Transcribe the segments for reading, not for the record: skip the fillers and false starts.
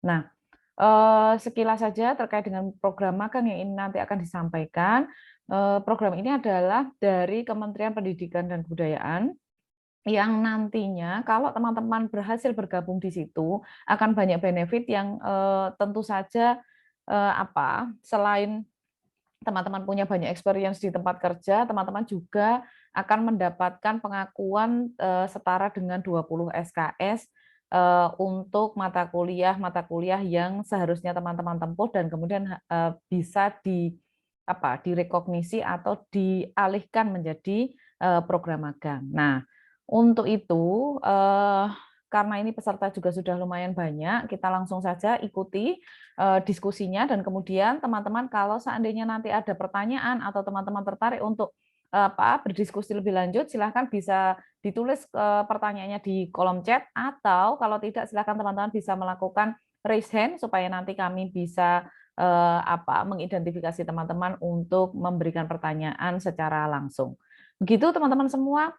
Nah, sekilas saja terkait dengan program magang yang ini nanti akan disampaikan. Program ini adalah dari Kementerian Pendidikan dan Kebudayaan yang nantinya kalau teman-teman berhasil bergabung di situ akan banyak benefit yang tentu saja selain teman-teman punya banyak experience di tempat kerja, teman-teman juga akan mendapatkan pengakuan setara dengan 20 SKS untuk mata kuliah yang seharusnya teman-teman tempuh dan kemudian bisa direkognisi atau dialihkan menjadi program magang. Nah, untuk itu karena ini peserta juga sudah lumayan banyak, kita langsung saja ikuti diskusinya dan kemudian teman-teman kalau seandainya nanti ada pertanyaan atau teman-teman tertarik untuk berdiskusi lebih lanjut, silahkan bisa ditulis pertanyaannya di kolom chat atau kalau tidak silahkan teman-teman bisa melakukan raise hand supaya nanti kami bisa mengidentifikasi teman-teman untuk memberikan pertanyaan secara langsung. Begitu teman-teman semua.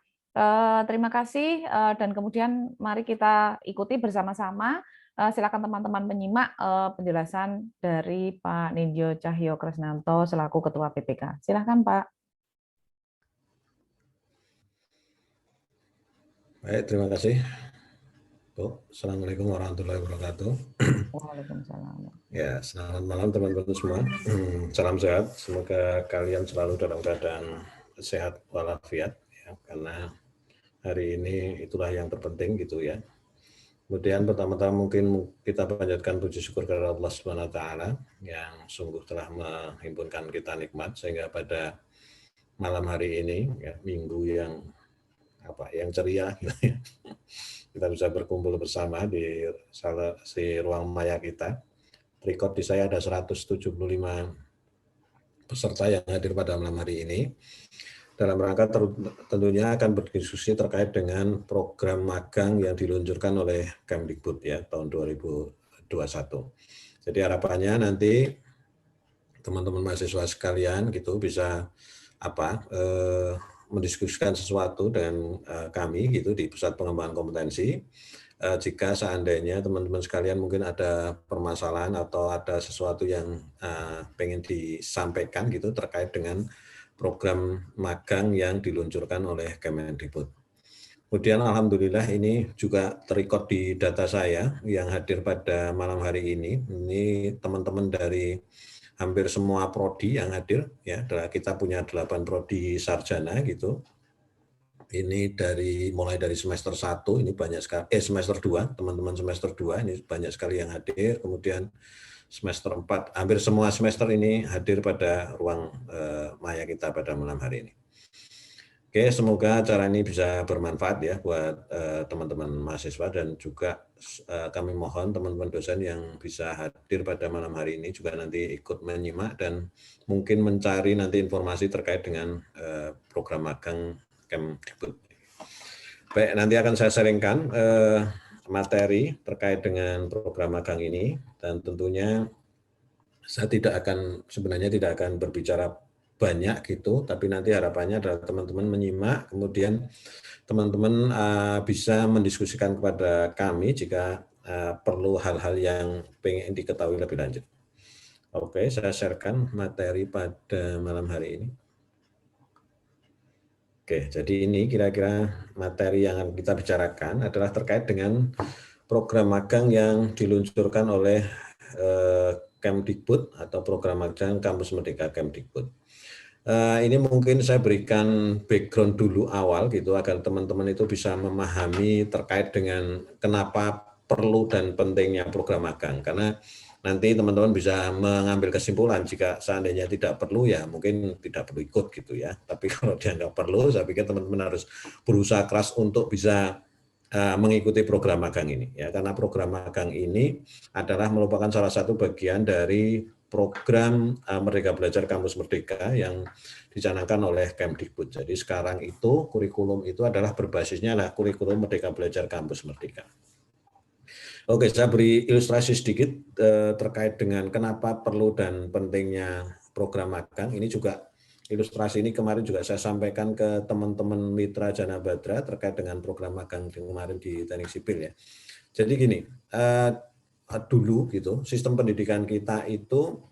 Terima kasih dan kemudian mari kita ikuti bersama-sama. Silakan teman-teman menyimak penjelasan dari Pak Nindyo Cahyo Kresnanto selaku Ketua PPK. Silakan Pak. Baik, terima kasih. Bu, Assalamualaikum warahmatullahi wabarakatuh. Waalaikumsalam. Ya, selamat malam teman-teman semua. Salam sehat. Semoga kalian selalu dalam keadaan sehat walafiat, ya, karena hari ini itulah yang terpenting gitu ya. Kemudian pertama-tama mungkin kita panjatkan puji syukur kepada Allah Subhanahu wa taala yang sungguh telah menghimpunkan kita nikmat sehingga pada malam hari ini ya, minggu yang ceria gitu ya. Kita bisa berkumpul bersama di ruang maya kita. Record di saya ada 175 peserta yang hadir pada malam hari ini. Dalam rangka tentunya akan berdiskusi terkait dengan program magang yang diluncurkan oleh Kemdikbud ya tahun 2021. Jadi harapannya nanti teman-teman mahasiswa sekalian gitu bisa mendiskusikan sesuatu dengan kami gitu di Pusat Pengembangan Kompetensi. Jika seandainya teman-teman sekalian mungkin ada permasalahan atau ada sesuatu yang pengen disampaikan gitu terkait dengan program magang yang diluncurkan oleh Kemendikbud. Kemudian alhamdulillah ini juga terrecord di data saya yang hadir pada malam hari ini. Ini teman-teman dari hampir semua prodi yang hadir ya. Kita punya 8 prodi sarjana gitu. Ini mulai dari semester 1 ini banyak sekali semester 2, teman-teman semester 2 ini banyak sekali yang hadir. Kemudian semester 4 hampir semua semester ini hadir pada ruang maya kita pada malam hari ini. Oke, semoga acara ini bisa bermanfaat ya buat teman-teman mahasiswa dan juga kami mohon teman-teman dosen yang bisa hadir pada malam hari ini juga nanti ikut menyimak dan mungkin mencari nanti informasi terkait dengan program magang Kemdikbud. Baik, nanti akan saya sharingkan materi terkait dengan program magang ini dan tentunya saya sebenarnya tidak akan berbicara banyak gitu, tapi nanti harapannya adalah teman-teman menyimak, kemudian teman-teman bisa mendiskusikan kepada kami jika perlu hal-hal yang pengen diketahui lebih lanjut. Oke, saya sharekan materi pada malam hari ini. Oke, jadi ini kira-kira materi yang akan kita bicarakan adalah terkait dengan program magang yang diluncurkan oleh Kemdikbud atau program magang Kampus Merdeka Kemdikbud. Ini mungkin saya berikan background dulu awal gitu agar teman-teman itu bisa memahami terkait dengan kenapa perlu dan pentingnya program magang, karena nanti teman-teman bisa mengambil kesimpulan jika seandainya tidak perlu ya mungkin tidak perlu ikut gitu ya, tapi kalau dianggap perlu saya pikir teman-teman harus berusaha keras untuk bisa mengikuti program magang ini ya, karena program magang ini adalah merupakan salah satu bagian dari program Merdeka Belajar Kampus Merdeka yang dicanangkan oleh Kemdikbud. Jadi sekarang itu kurikulum itu adalah berbasisnya kurikulum Merdeka Belajar Kampus Merdeka. Oke, saya beri ilustrasi sedikit terkait dengan kenapa perlu dan pentingnya program magang. Ini juga ilustrasi ini kemarin juga saya sampaikan ke teman-teman mitra Jana Badra terkait dengan program magang kemarin di Teknik Sipil ya. Jadi gini, dulu gitu, sistem pendidikan kita itu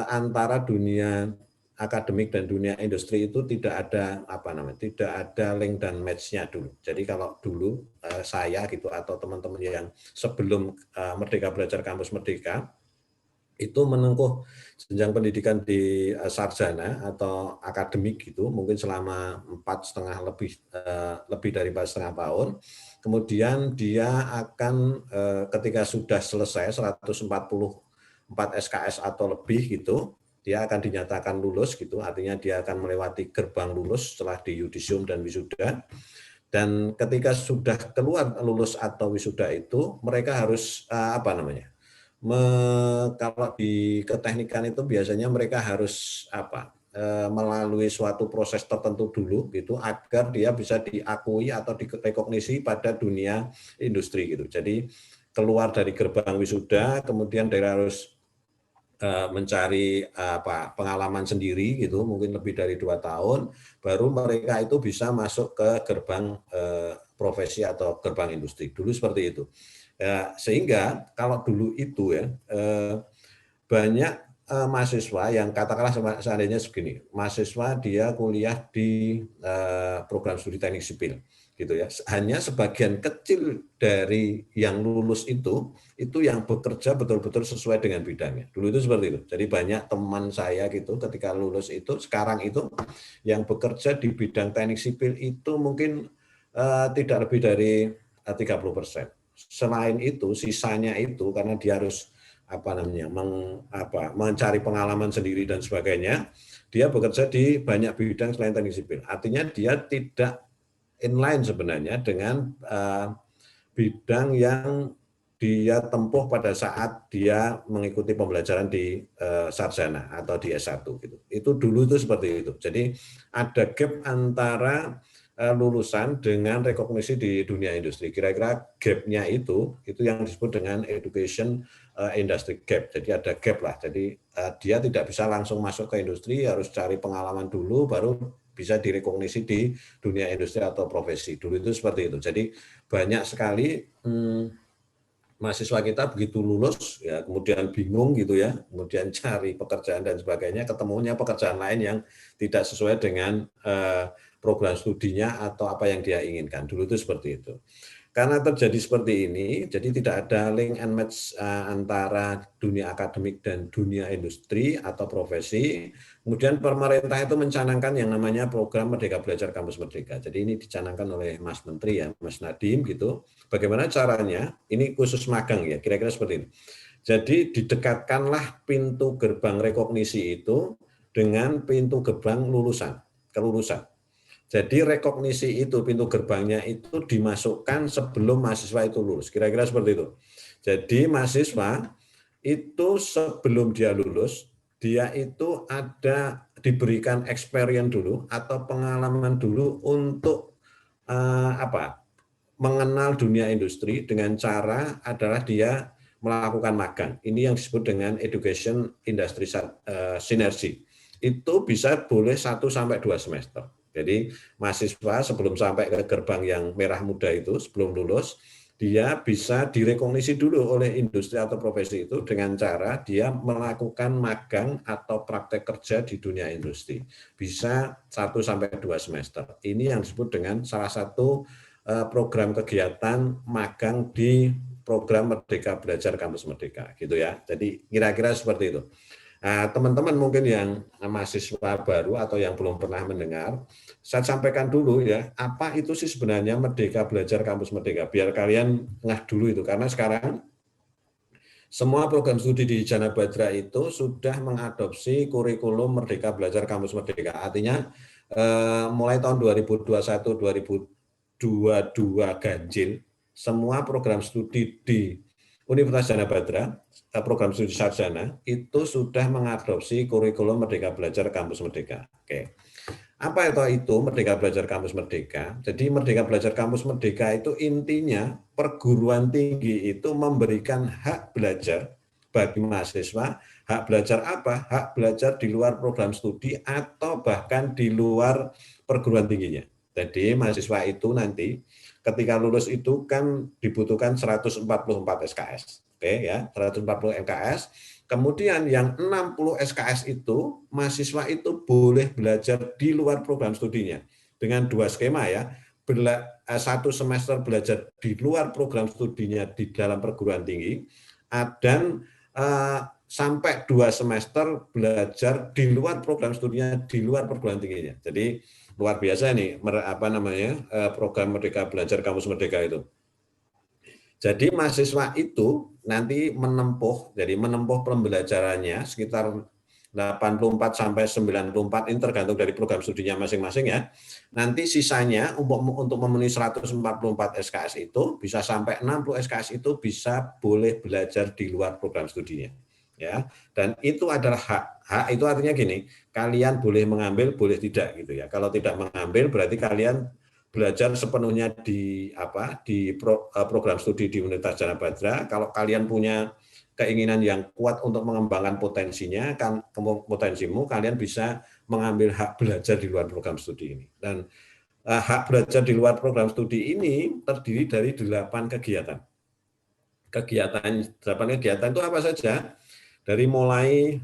antara dunia akademik dan dunia industri itu tidak ada tidak ada link dan match-nya dulu. Jadi kalau dulu saya gitu atau teman-teman yang sebelum Merdeka Belajar Kampus Merdeka itu menempuh jenjang pendidikan di sarjana atau akademik gitu, mungkin selama 4,5 lebih dari 4,5 tahun. Kemudian dia akan ketika sudah selesai 144 SKS atau lebih gitu, dia akan dinyatakan lulus gitu, artinya dia akan melewati gerbang lulus setelah di yudisium dan wisuda. Dan ketika sudah keluar lulus atau wisuda itu, mereka harus kalau di keteknikan itu biasanya mereka harus melalui suatu proses tertentu dulu gitu agar dia bisa diakui atau direkognisi pada dunia industri gitu. Jadi keluar dari gerbang wisuda, kemudian dia harus mencari pengalaman sendiri gitu, mungkin lebih dari 2 tahun, baru mereka itu bisa masuk ke gerbang profesi atau gerbang industri. Dulu seperti itu. Ya, sehingga kalau dulu itu ya banyak mahasiswa yang katakanlah seandainya segini, mahasiswa dia kuliah di program studi teknik sipil gitu ya. Hanya sebagian kecil dari yang lulus itu yang bekerja betul-betul sesuai dengan bidangnya. Dulu itu seperti itu. Jadi banyak teman saya gitu ketika lulus itu sekarang itu yang bekerja di bidang teknik sipil itu mungkin tidak lebih dari 30%. Selain itu, sisanya itu karena dia harus mencari pengalaman sendiri dan sebagainya, dia bekerja di banyak bidang selain teknik sipil. Artinya dia tidak inline sebenarnya dengan bidang yang dia tempuh pada saat dia mengikuti pembelajaran di sarjana atau di S1 gitu. Itu dulu itu seperti itu. Jadi ada gap antara lulusan dengan rekognisi di dunia industri. Kira-kira gap-nya itu yang disebut dengan education industry gap. Jadi ada gap lah. Jadi dia tidak bisa langsung masuk ke industri, harus cari pengalaman dulu, baru bisa direkognisi di dunia industri atau profesi. Dulu itu seperti itu. Jadi banyak sekali mahasiswa kita begitu lulus, ya kemudian bingung gitu ya, kemudian cari pekerjaan dan sebagainya, ketemunya pekerjaan lain yang tidak sesuai dengan program studinya atau apa yang dia inginkan. Dulu itu seperti itu. Karena terjadi seperti ini, jadi tidak ada link and match antara dunia akademik dan dunia industri atau profesi. Kemudian pemerintah itu mencanangkan yang namanya program Merdeka Belajar Kampus Merdeka. Jadi ini dicanangkan oleh Mas Menteri ya, Mas Nadiem gitu. Bagaimana caranya? Ini khusus magang ya, kira-kira seperti ini. Jadi didekatkanlah pintu gerbang rekognisi itu dengan pintu gerbang kelulusan. Jadi rekognisi itu, pintu gerbangnya itu dimasukkan sebelum mahasiswa itu lulus. Kira-kira seperti itu. Jadi mahasiswa itu sebelum dia lulus, dia itu diberikan experience dulu atau pengalaman dulu untuk mengenal dunia industri dengan cara adalah dia melakukan magang. Ini yang disebut dengan education industry synergy. Itu bisa boleh 1 sampai 2 semester. Jadi mahasiswa sebelum sampai ke gerbang yang merah muda itu, sebelum lulus, dia bisa direkognisi dulu oleh industri atau profesi itu dengan cara dia melakukan magang atau praktek kerja di dunia industri. Bisa 1 sampai 2 semester. Ini yang disebut dengan salah satu program kegiatan magang di program Merdeka Belajar Kampus Merdeka gitu ya. Jadi kira-kira seperti itu. Nah, teman-teman mungkin yang mahasiswa baru atau yang belum pernah mendengar, saya sampaikan dulu ya, apa itu sih sebenarnya Merdeka Belajar Kampus Merdeka, biar kalian ngeh dulu itu, karena sekarang semua program studi di Jana Badra itu sudah mengadopsi kurikulum Merdeka Belajar Kampus Merdeka. Artinya mulai tahun 2021-2022 ganjil, semua program studi di Universitas Jana Badra, program studi sarjana, itu sudah mengadopsi kurikulum Merdeka Belajar Kampus Merdeka. Oke. Apa itu Merdeka Belajar Kampus Merdeka? Jadi Merdeka Belajar Kampus Merdeka itu intinya perguruan tinggi itu memberikan hak belajar bagi mahasiswa. Hak belajar apa? Hak belajar di luar program studi atau bahkan di luar perguruan tingginya. Jadi mahasiswa itu nanti ketika lulus itu kan dibutuhkan 144 SKS. Oke ya, 140 MKS. Kemudian yang 60 SKS itu mahasiswa itu boleh belajar di luar program studinya dengan 2 skema ya. Satu semester belajar di luar program studinya di dalam perguruan tinggi dan sampai 2 semester belajar di luar program studinya di luar perguruan tingginya. Jadi luar biasa nih program Merdeka Belajar Kampus Merdeka itu. Jadi mahasiswa itu nanti menempuh pembelajarannya sekitar 84 sampai 94, ini tergantung dari program studinya masing-masing ya. Nanti sisanya untuk memenuhi 144 SKS itu bisa sampai 60 SKS itu bisa boleh belajar di luar program studinya. Ya, dan itu adalah hak. Hak itu artinya gini, kalian boleh mengambil, boleh tidak gitu ya. Kalau tidak mengambil berarti kalian belajar sepenuhnya di program studi di Universitas Gadjah Mada. Kalau kalian punya keinginan yang kuat untuk mengembangkan potensinya, potensimu, kalian bisa mengambil hak belajar di luar program studi ini. Dan hak belajar di luar program studi ini terdiri dari 8 kegiatan. 8 kegiatan itu apa saja? Dari mulai,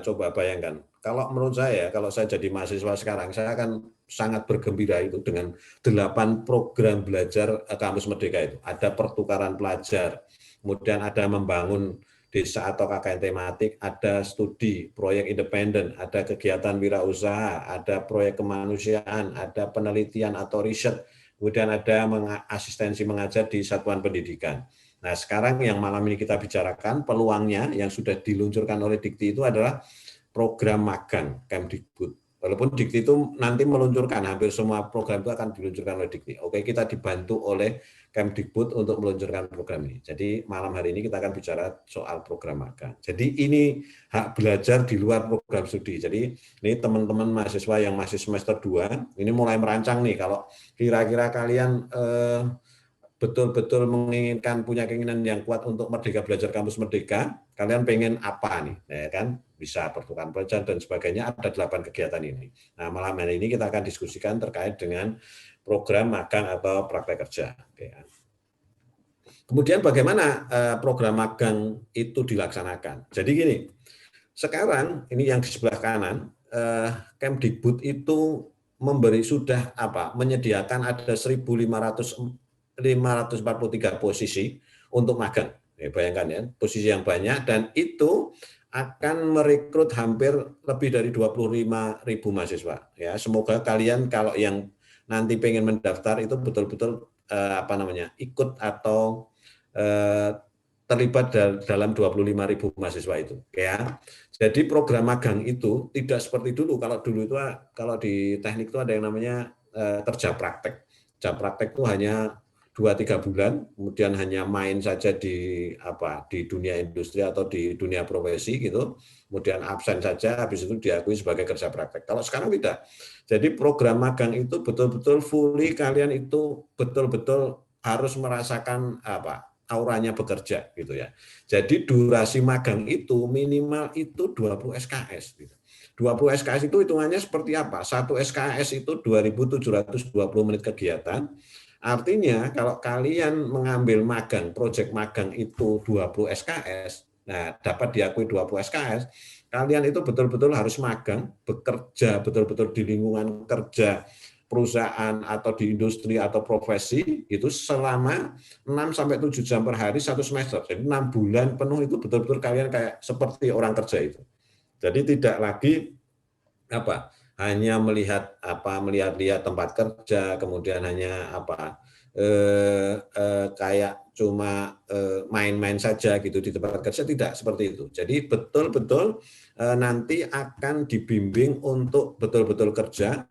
coba bayangkan, kalau menurut saya, kalau saya jadi mahasiswa sekarang, saya akan sangat bergembira itu dengan 8 program belajar Kampus Merdeka itu. Ada pertukaran pelajar, kemudian ada membangun desa atau KKN tematik, ada studi, proyek independen, ada kegiatan wirausaha, ada proyek kemanusiaan, ada penelitian atau riset, kemudian ada asistensi mengajar di satuan pendidikan. Nah, sekarang yang malam ini kita bicarakan peluangnya yang sudah diluncurkan oleh Dikti itu adalah program magang Kemdikbud. Walaupun Dikti itu nanti meluncurkan, hampir semua program itu akan diluncurkan oleh Dikti. Oke, kita dibantu oleh Kemdikbud untuk meluncurkan program ini. Jadi malam hari ini kita akan bicara soal program magang. Jadi ini hak belajar di luar program studi. Jadi ini teman-teman mahasiswa yang masih semester 2, ini mulai merancang nih, kalau kira-kira kalian betul-betul menginginkan, punya keinginan yang kuat untuk Merdeka Belajar Kampus Merdeka, kalian pengen apa nih? Ya kan? Bisa pertukaran pelajar dan sebagainya, ada 8 kegiatan ini. Nah, malam hari ini kita akan diskusikan terkait dengan program magang atau praktek kerja. Oke. Kemudian bagaimana program magang itu dilaksanakan? Jadi gini, sekarang ini yang di sebelah kanan, Kemdikbud itu menyediakan ada 1.543 posisi untuk magang. Ya, bayangkan ya, posisi yang banyak, dan itu akan merekrut hampir lebih dari 25.000 mahasiswa. Ya, semoga kalian kalau yang nanti pengen mendaftar itu betul-betul ikut atau terlibat dalam 25.000 mahasiswa itu. Ya, jadi program magang itu tidak seperti dulu. Kalau dulu itu, kalau di teknik itu ada yang namanya kerja praktek. Kerja praktek itu hanya 2-3 bulan, kemudian hanya main saja di dunia industri atau di dunia profesi gitu, kemudian absen saja, habis itu diakui sebagai kerja praktek. Kalau sekarang tidak. Jadi program magang itu betul-betul fully, kalian itu betul-betul harus merasakan auranya bekerja gitu ya. Jadi durasi magang itu minimal itu 20 SKS gitu. 20 SKS itu hitungannya seperti apa? 1 SKS itu 2.720 menit kegiatan. Artinya kalau kalian mengambil magang, proyek magang itu 20 SKS, nah dapat diakui 20 SKS, kalian itu betul-betul harus magang, bekerja betul-betul di lingkungan kerja perusahaan atau di industri atau profesi itu selama 6-7 jam per hari 1 semester. Jadi 6 bulan penuh itu betul-betul kalian kayak seperti orang kerja itu. Jadi tidak lagi hanya melihat-lihat tempat kerja, kemudian hanya kayak cuma main-main saja gitu di tempat kerja, tidak seperti itu. Jadi betul-betul nanti akan dibimbing untuk betul-betul kerja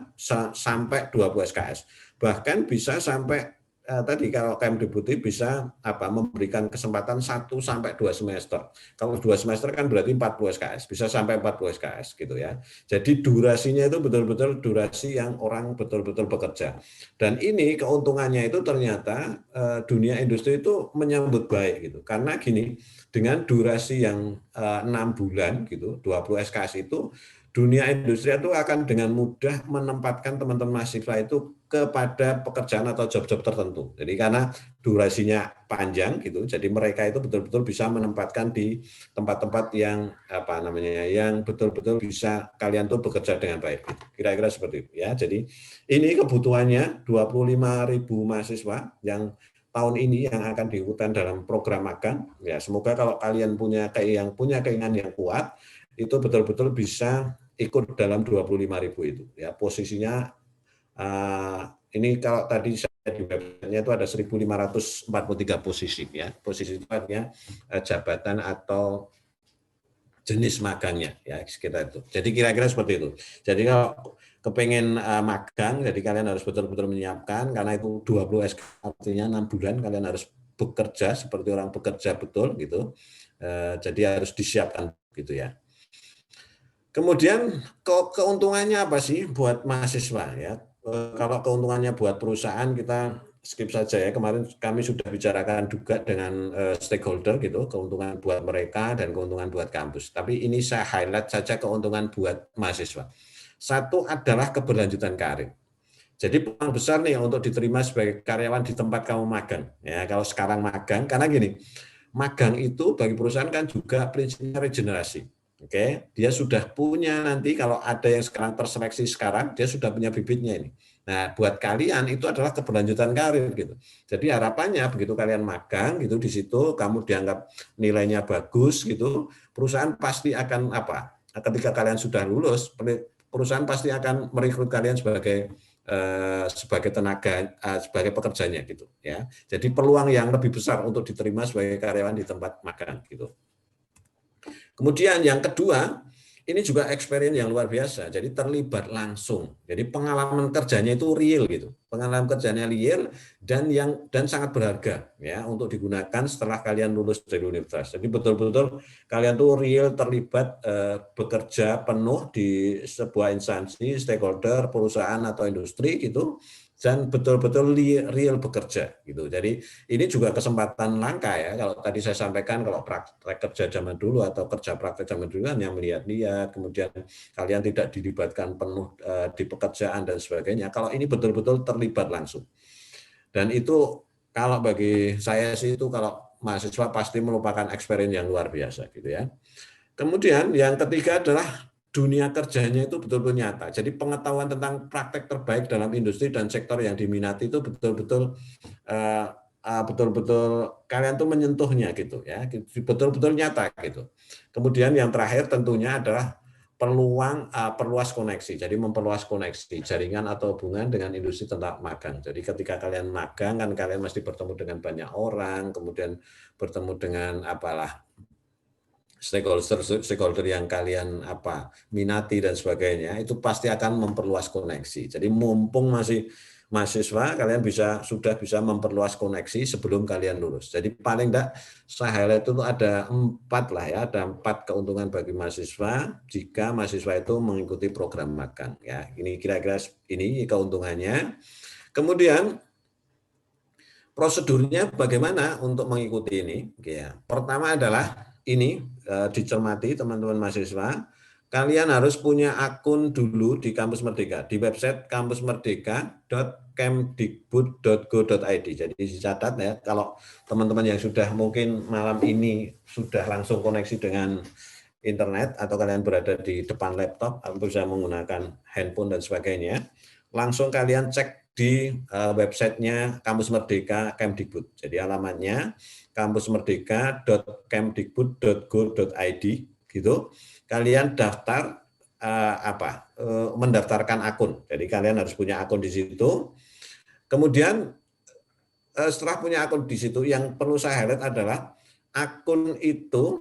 sampai 20 SKS. Bahkan bisa sampai tadi kalau Kemdikbud bisa memberikan kesempatan 1-2 semester. Kalau 2 semester kan berarti 40 SKS, bisa sampai 40 SKS gitu ya. Jadi durasinya itu betul-betul durasi yang orang betul-betul bekerja. Dan ini keuntungannya itu ternyata dunia industri itu menyambut baik gitu. Karena gini, dengan durasi yang 6 bulan gitu, 20 SKS itu dunia industri itu akan dengan mudah menempatkan teman-teman mahasiswa itu kepada pekerjaan atau job-job tertentu. Jadi karena durasinya panjang gitu, jadi mereka itu betul-betul bisa menempatkan di tempat-tempat yang apa namanya, yang betul-betul bisa kalian tuh bekerja dengan baik. Kira-kira seperti itu ya. Jadi ini kebutuhannya 25.000 mahasiswa yang tahun ini yang akan diikutkan dalam program magang. Ya, semoga kalau kalian punya keinginan yang kuat, itu betul-betul bisa ikut dalam 25.000 itu. Ya, posisinya ini kalau tadi saya di website-nya itu ada 1.543 posisi. Ya, posisi itu artinya jabatan atau jenis magangnya. Ya, sekitar itu. Jadi kira-kira seperti itu. Jadi kalau kepengen magang, jadi kalian harus betul-betul menyiapkan, karena itu 20 SK, artinya 6 bulan kalian harus bekerja seperti orang bekerja betul gitu. Jadi harus disiapkan gitu ya. Kemudian keuntungannya apa sih buat mahasiswa ya? Kalau keuntungannya buat perusahaan kita skip saja ya. Kemarin kami sudah bicarakan juga dengan stakeholder gitu, keuntungan buat mereka dan keuntungan buat kampus. Tapi ini saya highlight saja keuntungan buat mahasiswa. Satu adalah keberlanjutan karir. Jadi peluang besar nih untuk diterima sebagai karyawan di tempat kamu magang. Ya, kalau sekarang magang, karena gini, magang itu bagi perusahaan kan juga prinsipnya regenerasi. Oke, dia sudah punya nanti kalau ada yang sekarang terseleksi sekarang, dia sudah punya bibitnya ini. Nah, buat kalian itu adalah keberlanjutan karir gitu. Jadi harapannya begitu kalian magang gitu di situ, kamu dianggap nilainya bagus gitu, perusahaan pasti akan apa? Ketika kalian sudah lulus, perusahaan pasti akan merekrut kalian sebagai tenaga sebagai pekerjanya gitu ya. Jadi peluang yang lebih besar untuk diterima sebagai karyawan di tempat magang gitu. Kemudian yang kedua, ini juga experience yang luar biasa. Jadi terlibat langsung. Jadi pengalaman kerjanya itu real gitu. Pengalaman kerjanya real dan sangat berharga ya untuk digunakan setelah kalian lulus dari universitas. Jadi betul-betul kalian tuh real terlibat bekerja penuh di sebuah instansi, stakeholder, perusahaan atau industri gitu. Dan betul-betul real bekerja gitu. Jadi ini juga kesempatan langka ya. Kalau tadi saya sampaikan kalau praktek kerja zaman dulu atau kerja praktek zaman dulu kan yang melihat-lihat, kemudian kalian tidak dilibatkan penuh di pekerjaan dan sebagainya. Kalau ini betul-betul terlibat langsung. Dan itu kalau bagi saya sih itu kalau mahasiswa pasti merupakan experience yang luar biasa gitu ya. Kemudian yang ketiga adalah dunia kerjanya itu betul-betul nyata. Jadi pengetahuan tentang praktek terbaik dalam industri dan sektor yang diminati itu betul-betul kalian tuh menyentuhnya gitu ya, betul-betul nyata gitu. Kemudian yang terakhir tentunya adalah peluang perluas koneksi. Jadi memperluas koneksi jaringan atau hubungan dengan industri tempat magang. Jadi ketika kalian magang kan kalian mesti bertemu dengan banyak orang, kemudian bertemu dengan stakeholder yang kalian minati dan sebagainya, itu pasti akan memperluas koneksi. Jadi mumpung masih mahasiswa, kalian sudah bisa memperluas koneksi sebelum kalian lulus. Jadi paling enggak saya highlight itu ada 4 lah ya, ada 4 keuntungan bagi mahasiswa jika mahasiswa itu mengikuti program magang. Ya, ini kira-kira ini keuntungannya. Kemudian prosedurnya bagaimana untuk mengikuti ini? Ya, pertama adalah ini dicermati teman-teman mahasiswa, kalian harus punya akun dulu di Kampus Merdeka, di website kampusmerdeka.kemdikbud.go.id. Jadi dicatat ya, kalau teman-teman yang sudah mungkin malam ini sudah langsung koneksi dengan internet atau kalian berada di depan laptop atau bisa menggunakan handphone dan sebagainya, langsung kalian cek di websitenya Kampus Merdeka Kemdikbud. Jadi alamatnya kampusmerdeka.kemdikbud.go.id gitu. Kalian daftar mendaftarkan akun. Jadi kalian harus punya akun di situ. Kemudian setelah punya akun di situ, yang perlu saya highlight adalah akun itu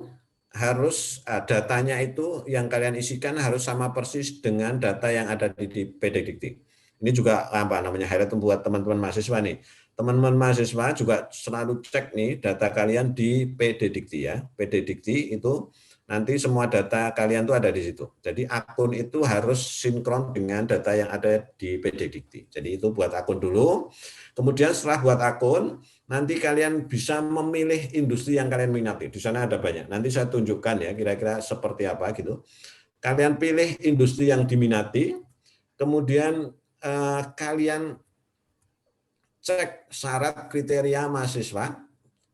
harus datanya itu yang kalian isikan harus sama persis dengan data yang ada di PD Dikti. Ini juga highlight buat teman-teman mahasiswa nih. Teman-teman mahasiswa juga selalu cek nih data kalian di PD Dikti ya. PD Dikti itu nanti semua data kalian tuh ada di situ. Jadi akun itu harus sinkron dengan data yang ada di PD Dikti. Jadi itu buat akun dulu. Kemudian setelah buat akun, nanti kalian bisa memilih industri yang kalian minati. Di sana ada banyak. Nanti saya tunjukkan ya kira-kira seperti apa gitu. kalian pilih industri yang diminati, kemudian kalian cek syarat kriteria mahasiswa.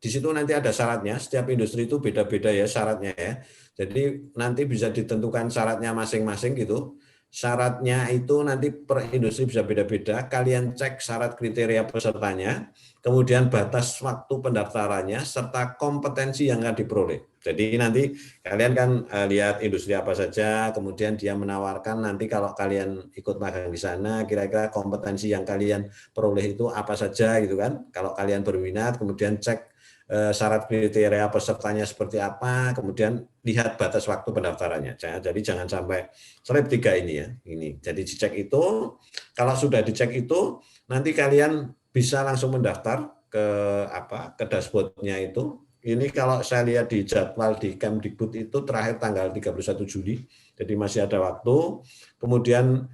Di situ nanti ada syaratnya, setiap industri itu beda-beda ya syaratnya ya. Jadi nanti bisa ditentukan syaratnya masing-masing gitu. Syaratnya itu nanti per industri bisa beda-beda. Kalian cek syarat kriteria pesertanya, kemudian batas waktu pendaftarannya, serta kompetensi yang akan diperoleh. Jadi nanti kalian kan lihat industri apa saja, kemudian dia menawarkan nanti kalau kalian ikut magang di sana, kira-kira kompetensi yang kalian peroleh itu apa saja gitu kan. Kalau kalian berminat, kemudian cek syarat kriteria pesertanya seperti apa, kemudian lihat batas waktu pendaftarannya. Jadi jangan sampai slide 3 ini ya. Ini. Jadi dicek itu, kalau sudah dicek itu, nanti kalian bisa langsung mendaftar ke dashboard-nya itu. Ini kalau saya lihat di jadwal di Kemdikbud itu terakhir tanggal 31 Juli, jadi masih ada waktu. Kemudian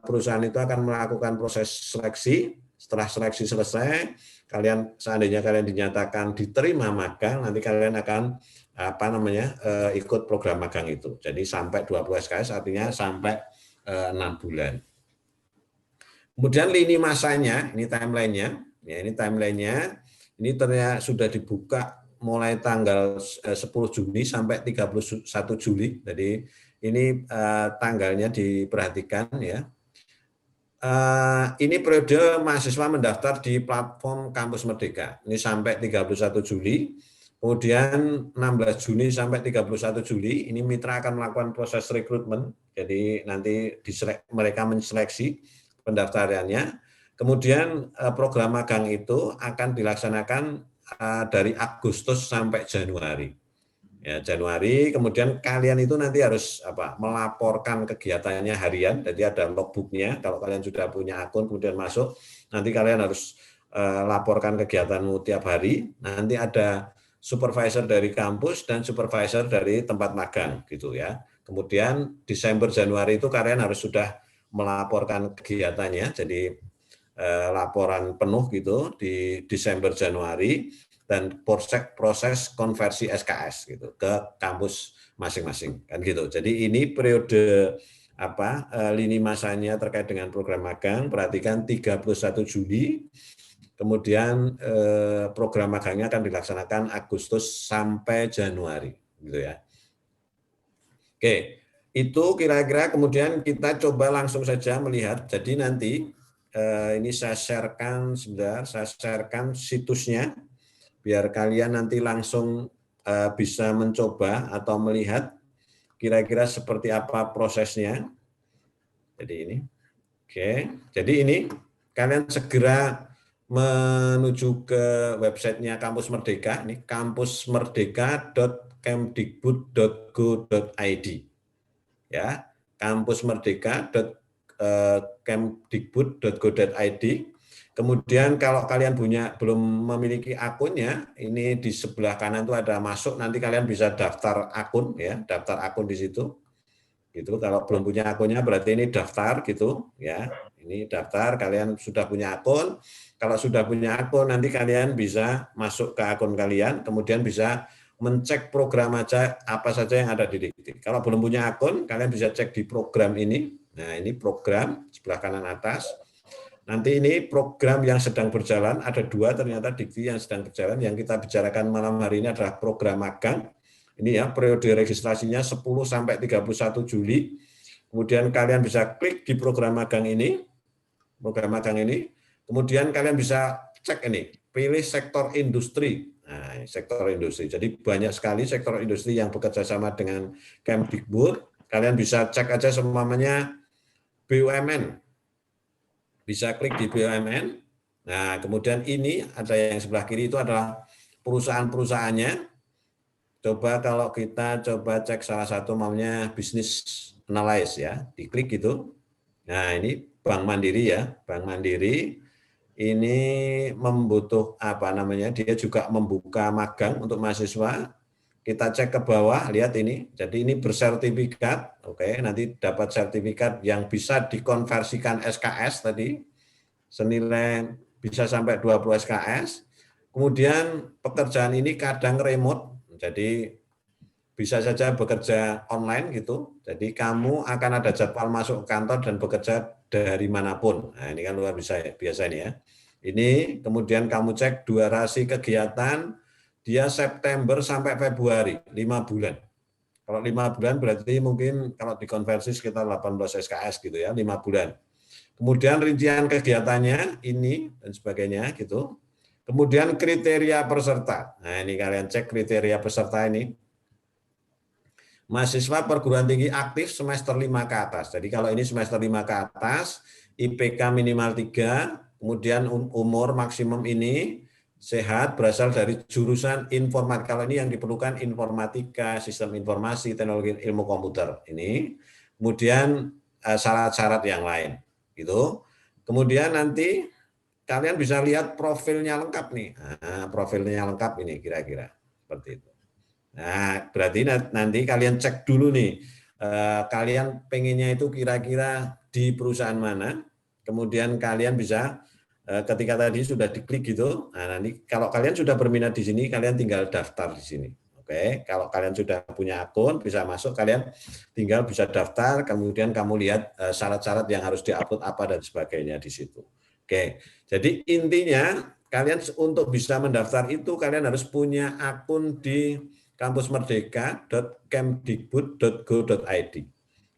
perusahaan itu akan melakukan proses seleksi. Setelah seleksi selesai, seandainya kalian dinyatakan diterima magang, nanti kalian akan ikut program magang itu. Jadi sampai 20 SKS, artinya sampai 6 bulan. Kemudian lini masanya, ini timelinenya, ini ternyata sudah dibuka mulai tanggal 10 Juni sampai 31 Juli. Jadi ini tanggalnya diperhatikan ya. Ini periode mahasiswa mendaftar di platform Kampus Merdeka. Ini sampai 31 Juli. Kemudian 16 Juni sampai 31 Juli, ini mitra akan melakukan proses rekrutmen. Jadi nanti mereka menseleksi pendaftarannya. Kemudian program magang itu akan dilaksanakan dari Agustus sampai Januari. Ya, Januari, kemudian kalian itu nanti harus melaporkan kegiatannya harian, jadi ada logbooknya. Kalau kalian sudah punya akun kemudian masuk, nanti kalian harus laporkan kegiatanmu tiap hari. Nanti ada supervisor dari kampus dan supervisor dari tempat magang gitu ya. Kemudian Desember Januari itu kalian harus sudah melaporkan kegiatannya, jadi laporan penuh gitu di Desember Januari, dan proses konversi SKS gitu ke kampus masing-masing kan gitu. Jadi ini periode lini masanya terkait dengan program magang, perhatikan 31 Juli, kemudian program magangnya akan dilaksanakan Agustus sampai Januari gitu ya. Oke, itu kira-kira. Kemudian kita coba langsung saja melihat. Jadi nanti ini saya sharekan sebentar, saya sharekan situsnya biar kalian nanti langsung bisa mencoba atau melihat kira-kira seperti apa prosesnya. Jadi ini, oke. Jadi ini kalian segera menuju ke websitenya Kampus Merdeka, ini kampusmerdeka.kemdikbud.go.id, ya, kampusmerdeka.kemdikbud.go.id. Kemudian kalau kalian belum memiliki akunnya, ini di sebelah kanan itu ada masuk, nanti kalian bisa daftar akun ya, daftar akun di situ. Gitu. Kalau belum punya akunnya berarti ini daftar gitu ya. Ini daftar, kalian sudah punya akun. Kalau sudah punya akun nanti kalian bisa masuk ke akun kalian, kemudian bisa mencek program apa saja yang ada di Dikti. Kalau belum punya akun, kalian bisa cek di program ini. Nah, ini program sebelah kanan atas. Nanti ini program yang sedang berjalan, ada 2 ternyata Dikti yang sedang berjalan. Yang kita bicarakan malam hari ini adalah program magang. Ini ya, periode registrasinya 10 sampai 31 Juli. Kemudian kalian bisa klik di program magang ini. Kemudian kalian bisa cek ini, pilih sektor industri. Nah, sektor industri. Jadi banyak sekali sektor industri yang bekerja sama dengan Kemdikbud. Kalian bisa cek aja semuanya BUMN. Bisa klik di BUMN. Nah, kemudian ini ada yang sebelah kiri itu adalah perusahaan-perusahaannya. Coba kalau kita coba cek salah satu maunya bisnis analyze ya, diklik gitu. Nah, ini Bank Mandiri ya, Bank Mandiri ini dia juga membuka magang untuk mahasiswa. Kita cek ke bawah, lihat ini. Jadi ini bersertifikat, oke, nanti dapat sertifikat yang bisa dikonversikan SKS tadi, senilai bisa sampai 20 SKS. Kemudian pekerjaan ini kadang remote, jadi bisa saja bekerja online gitu. Jadi kamu akan ada jadwal masuk ke kantor dan bekerja dari manapun. Nah, ini kan luar biasa ini ya. Ini kemudian kamu cek durasi kegiatan dia September sampai Februari, 5 bulan. Kalau 5 bulan berarti mungkin kalau dikonversi sekitar 18 SKS gitu ya, 5 bulan. Kemudian rincian kegiatannya ini dan sebagainya gitu. Kemudian kriteria peserta. Nah, ini kalian cek kriteria peserta ini. Mahasiswa perguruan tinggi aktif semester 5 ke atas. Jadi kalau ini semester 5 ke atas, IPK minimal 3, kemudian umur maksimum ini sehat berasal dari jurusan informatika. Kalau ini yang diperlukan informatika, sistem informasi, teknologi ilmu komputer. Ini. Kemudian syarat-syarat yang lain. Gitu. Kemudian nanti kalian bisa lihat profilnya lengkap nih. Nah, profilnya lengkap ini kira-kira. Seperti itu. Nah, berarti nanti kalian cek dulu nih, kalian pengennya itu kira-kira di perusahaan mana, kemudian kalian bisa ketika tadi sudah diklik gitu, nah nanti kalau kalian sudah berminat di sini, kalian tinggal daftar di sini. Oke, kalau kalian sudah punya akun, bisa masuk, kalian tinggal bisa daftar, kemudian kamu lihat syarat-syarat yang harus diupload apa dan sebagainya di situ. Oke, jadi intinya kalian untuk bisa mendaftar itu, kalian harus punya akun di kampusmerdeka.kemdikbud.go.id.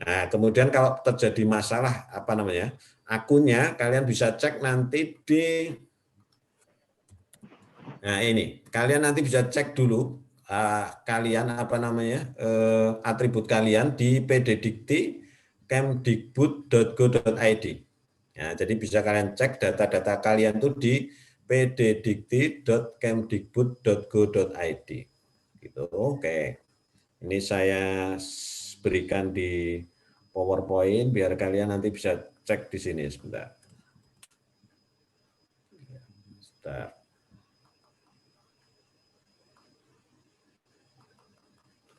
Nah, kemudian kalau terjadi masalah akunnya, kalian bisa cek nanti di ini. Kalian nanti bisa cek dulu kalian atribut kalian di pddikti kemdikbud.go.id. Nah, jadi bisa kalian cek data-data kalian tuh di pddikti.kemdikbud.go.id. Gitu. Oke. Ini saya berikan di PowerPoint biar kalian nanti bisa cek di sini sebentar.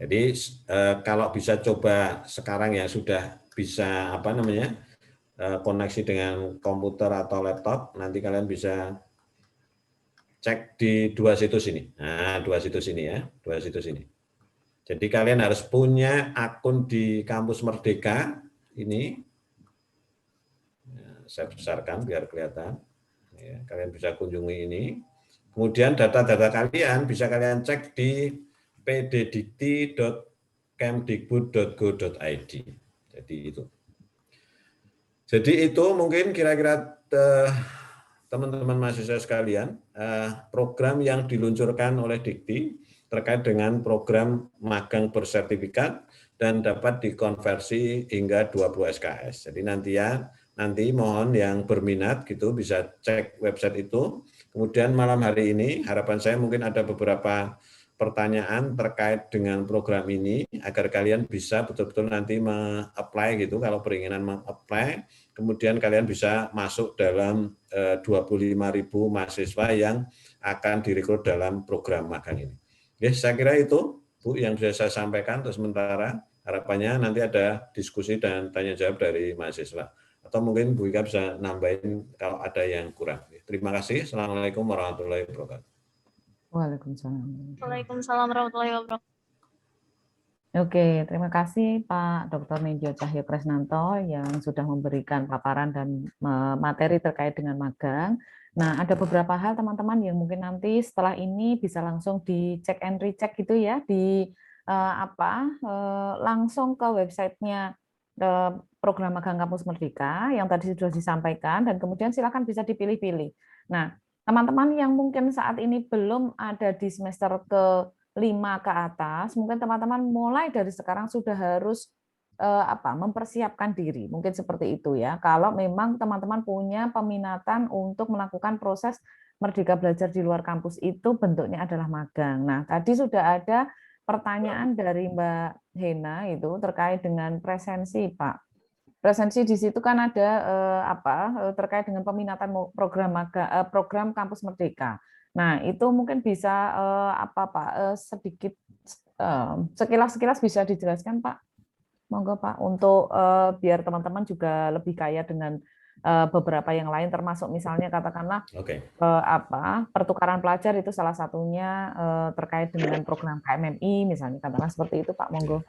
Jadi kalau bisa coba sekarang ya sudah bisa koneksi dengan komputer atau laptop, nanti kalian bisa cek di 2 situs ini. Nah, 2 situs ini ya, 2 situs ini. Jadi kalian harus punya akun di Kampus Merdeka ini. Saya besarkan biar kelihatan. Ya, kalian bisa kunjungi ini. Kemudian data-data kalian bisa kalian cek di pddikti.kemdikbud.go.id. Jadi itu. Jadi itu mungkin kira-kira teman-teman mahasiswa sekalian, program yang diluncurkan oleh Dikti terkait dengan program magang bersertifikat dan dapat dikonversi hingga 20 SKS. Jadi nanti mohon yang berminat gitu bisa cek website itu. Kemudian malam hari ini harapan saya mungkin ada beberapa pertanyaan terkait dengan program ini agar kalian bisa betul-betul nanti me-apply gitu kalau beringinan me-apply, kemudian kalian bisa masuk dalam 25.000 mahasiswa yang akan direkrut dalam program magang ini. Oke, saya kira itu Bu yang bisa saya sampaikan untuk sementara. Harapannya nanti ada diskusi dan tanya jawab dari mahasiswa. Atau mungkin Bu Ika bisa nambahin kalau ada yang kurang. Terima kasih. Assalamualaikum warahmatullahi wabarakatuh. Waalaikumsalam. Waalaikumsalam warahmatullahi wabarakatuh. Oke, terima kasih Pak Dr. Nindyo Cahyo Kresnanto yang sudah memberikan paparan dan materi terkait dengan magang. Nah, ada beberapa hal teman-teman yang mungkin nanti setelah ini bisa langsung dicek and recheck gitu ya, langsung ke websitenya program magang Kampus Merdeka yang tadi sudah disampaikan dan kemudian silakan bisa dipilih-pilih. Nah, teman-teman yang mungkin saat ini belum ada di semester ke 5 ke atas, mungkin teman-teman mulai dari sekarang sudah harus mempersiapkan diri, mungkin seperti itu ya. Kalau memang teman-teman punya peminatan untuk melakukan proses Merdeka Belajar di luar kampus itu bentuknya adalah magang. Nah, tadi sudah ada pertanyaan dari Mbak Hena itu terkait dengan presensi, Pak. Presensi di situ kan ada terkait dengan peminatan program Kampus Merdeka. Nah, itu mungkin bisa sedikit sekilas bisa dijelaskan, Pak. Monggo, Pak, untuk biar teman-teman juga lebih kaya dengan beberapa yang lain termasuk misalnya katakanlah Oke. pertukaran pelajar itu salah satunya terkait dengan program KMMI misalnya katakanlah seperti itu Pak, monggo.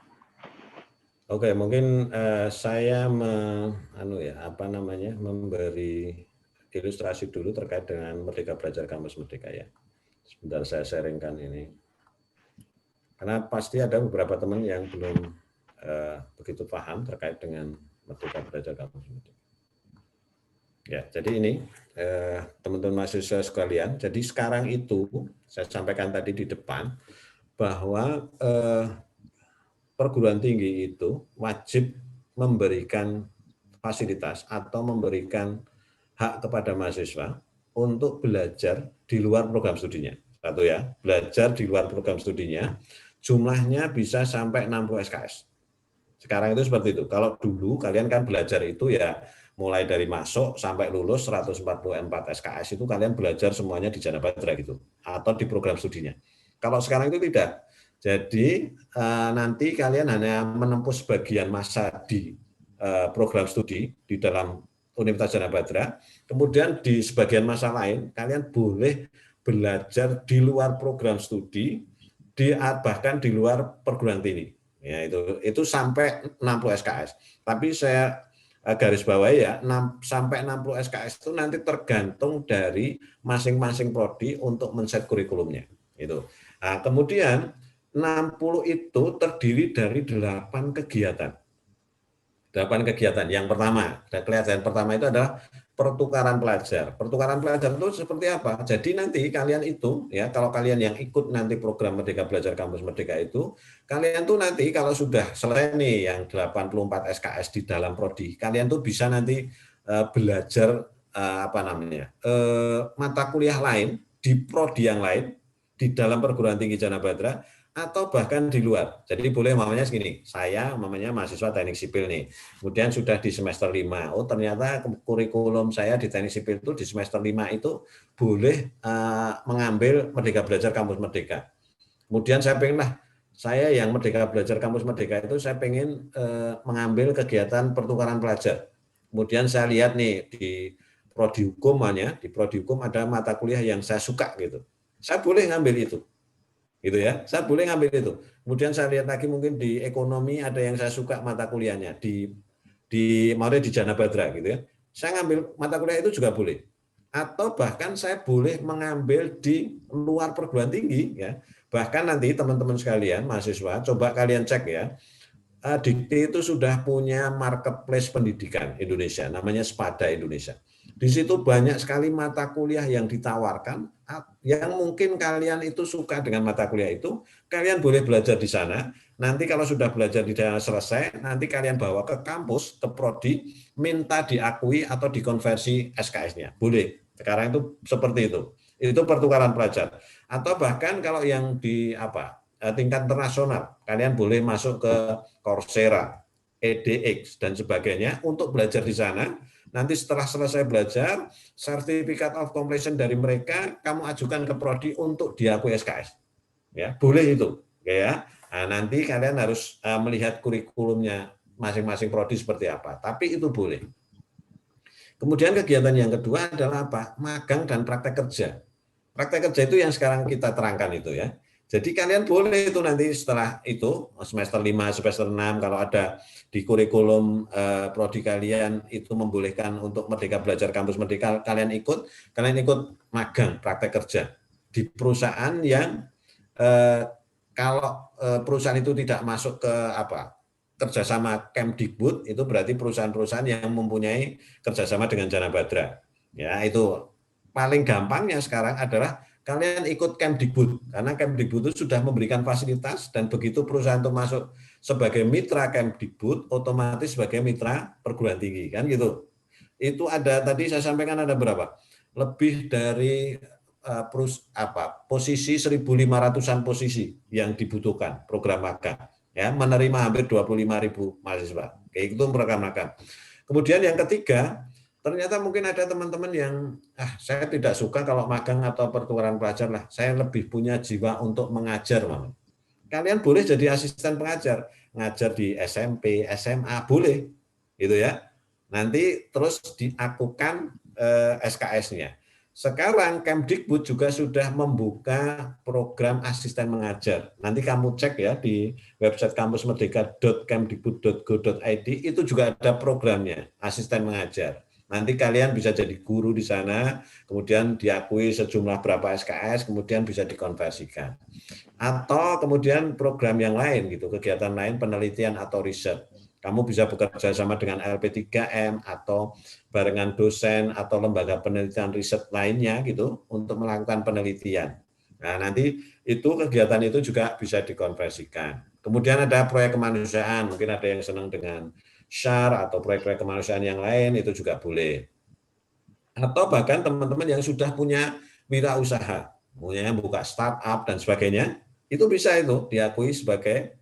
Oke, mungkin saya memberi ilustrasi dulu terkait dengan Merdeka Belajar Kampus Merdeka ya. Sebentar saya sharingkan ini. Karena pasti ada beberapa teman yang belum begitu paham terkait dengan Merdeka Belajar Kampus Merdeka. Ya, jadi ini teman-teman mahasiswa sekalian, jadi sekarang itu saya sampaikan tadi di depan bahwa perguruan tinggi itu wajib memberikan fasilitas atau memberikan hak kepada mahasiswa untuk belajar di luar program studinya. Satu ya, belajar di luar program studinya, jumlahnya bisa sampai 60 SKS. Sekarang itu seperti itu. Kalau dulu kalian kan belajar itu ya mulai dari masuk sampai lulus 144 SKS itu kalian belajar semuanya di Jana Batra gitu atau di program studinya. Kalau sekarang itu tidak. Jadi nanti kalian hanya menempuh sebagian masa di program studi di dalam Universitas Jana Batra, kemudian di sebagian masa lain kalian boleh belajar di luar program studi, bahkan di luar perguruan tinggi. Ya, itu sampai 60 SKS. Tapi saya garis bawahi ya, sampai 60 SKS itu nanti tergantung dari masing-masing prodi untuk men-set kurikulumnya. Itu. Nah, kemudian 60 itu terdiri dari 8 kegiatan. 8 kegiatan. Yang pertama itu adalah pertukaran pelajar. Pertukaran pelajar itu seperti apa? Jadi nanti kalian itu ya, kalau kalian yang ikut nanti program Merdeka Belajar Kampus Merdeka itu, kalian tuh nanti kalau sudah selesai nih yang 84 SKS di dalam prodi, kalian tuh bisa nanti belajar mata kuliah lain di prodi yang lain di dalam perguruan tinggi Jana Batra atau bahkan di luar. Jadi boleh mamanya segini, saya mamanya mahasiswa teknik sipil nih, kemudian sudah di semester 5, oh ternyata kurikulum saya di teknik sipil itu di semester 5 itu boleh mengambil Merdeka Belajar Kampus Merdeka. Kemudian saya yang Merdeka Belajar Kampus Merdeka itu saya pengen mengambil kegiatan pertukaran pelajar. Kemudian saya lihat nih di prodi hukum di prodi hukum ada mata kuliah yang saya suka gitu. Saya boleh ngambil itu. Gitu ya, saya boleh ngambil itu. Kemudian saya lihat lagi mungkin di ekonomi ada yang saya suka mata kuliahnya di Jana Batra gitu ya. Saya ngambil mata kuliah itu juga boleh. Atau bahkan saya boleh mengambil di luar perguruan tinggi ya. Bahkan nanti teman-teman sekalian mahasiswa coba kalian cek ya. Dikti itu sudah punya marketplace pendidikan Indonesia, namanya Spada Indonesia. Di situ banyak sekali mata kuliah yang ditawarkan, yang mungkin kalian itu suka dengan mata kuliah itu, kalian boleh belajar di sana. Nanti kalau sudah belajar di sana selesai, nanti kalian bawa ke kampus, ke prodi, minta diakui atau dikonversi SKS-nya. Boleh. Sekarang itu seperti itu. Itu pertukaran pelajar. Atau bahkan kalau yang di tingkat internasional, kalian boleh masuk ke Coursera, edX dan sebagainya untuk belajar di sana. Nanti setelah selesai belajar, sertifikat of completion dari mereka kamu ajukan ke prodi untuk diakui SKS. Ya, boleh itu, ya. Nah, nanti kalian harus melihat kurikulumnya masing-masing prodi seperti apa. Tapi itu boleh. Kemudian kegiatan yang kedua adalah apa? Magang dan praktek kerja. Praktek kerja itu yang sekarang kita terangkan itu ya. Jadi kalian boleh itu nanti setelah itu semester 5, semester 6 kalau ada di kurikulum prodi kalian itu membolehkan untuk Merdeka Belajar Kampus Merdeka kalian ikut magang praktek kerja di perusahaan yang kalau perusahaan itu tidak masuk ke kerjasama Kemdikbud itu berarti perusahaan-perusahaan yang mempunyai kerjasama dengan Jana Batra. Ya itu paling gampangnya sekarang adalah kalian ikut Kemdikbud, karena Kemdikbud itu sudah memberikan fasilitas dan begitu perusahaan itu masuk sebagai mitra Kemdikbud, otomatis sebagai mitra perguruan tinggi, kan gitu. Itu ada tadi saya sampaikan ada berapa? Lebih dari posisi 1.500-an posisi yang dibutuhkan program magang, ya menerima hampir 25.000 mahasiswa. Kayak itu program magang. Kemudian yang ketiga, ternyata mungkin ada teman-teman yang saya tidak suka kalau magang atau pertukaran pelajar lah. Saya lebih punya jiwa untuk mengajar, Mama. Kalian boleh jadi asisten pengajar, ngajar di SMP, SMA boleh, gitu ya. Nanti terus diakukan SKS-nya. Sekarang Kemdikbud juga sudah membuka program asisten mengajar. Nanti kamu cek ya di website kampusmerdeka.kemdikbud.go.id, itu juga ada programnya, asisten mengajar. Nanti kalian bisa jadi guru di sana, kemudian diakui sejumlah berapa SKS, kemudian bisa dikonversikan. Atau kemudian program yang lain gitu, kegiatan lain, penelitian atau riset. Kamu bisa bekerja sama dengan LP3M atau barengan dosen atau lembaga penelitian riset lainnya gitu untuk melakukan penelitian. Nah, nanti itu kegiatan itu juga bisa dikonversikan. Kemudian ada proyek kemanusiaan, mungkin ada yang senang dengan SHARE atau proyek-proyek kemanusiaan yang lain, itu juga boleh. Atau bahkan teman-teman yang sudah punya wirausaha, punya buka startup dan sebagainya, itu bisa itu diakui sebagai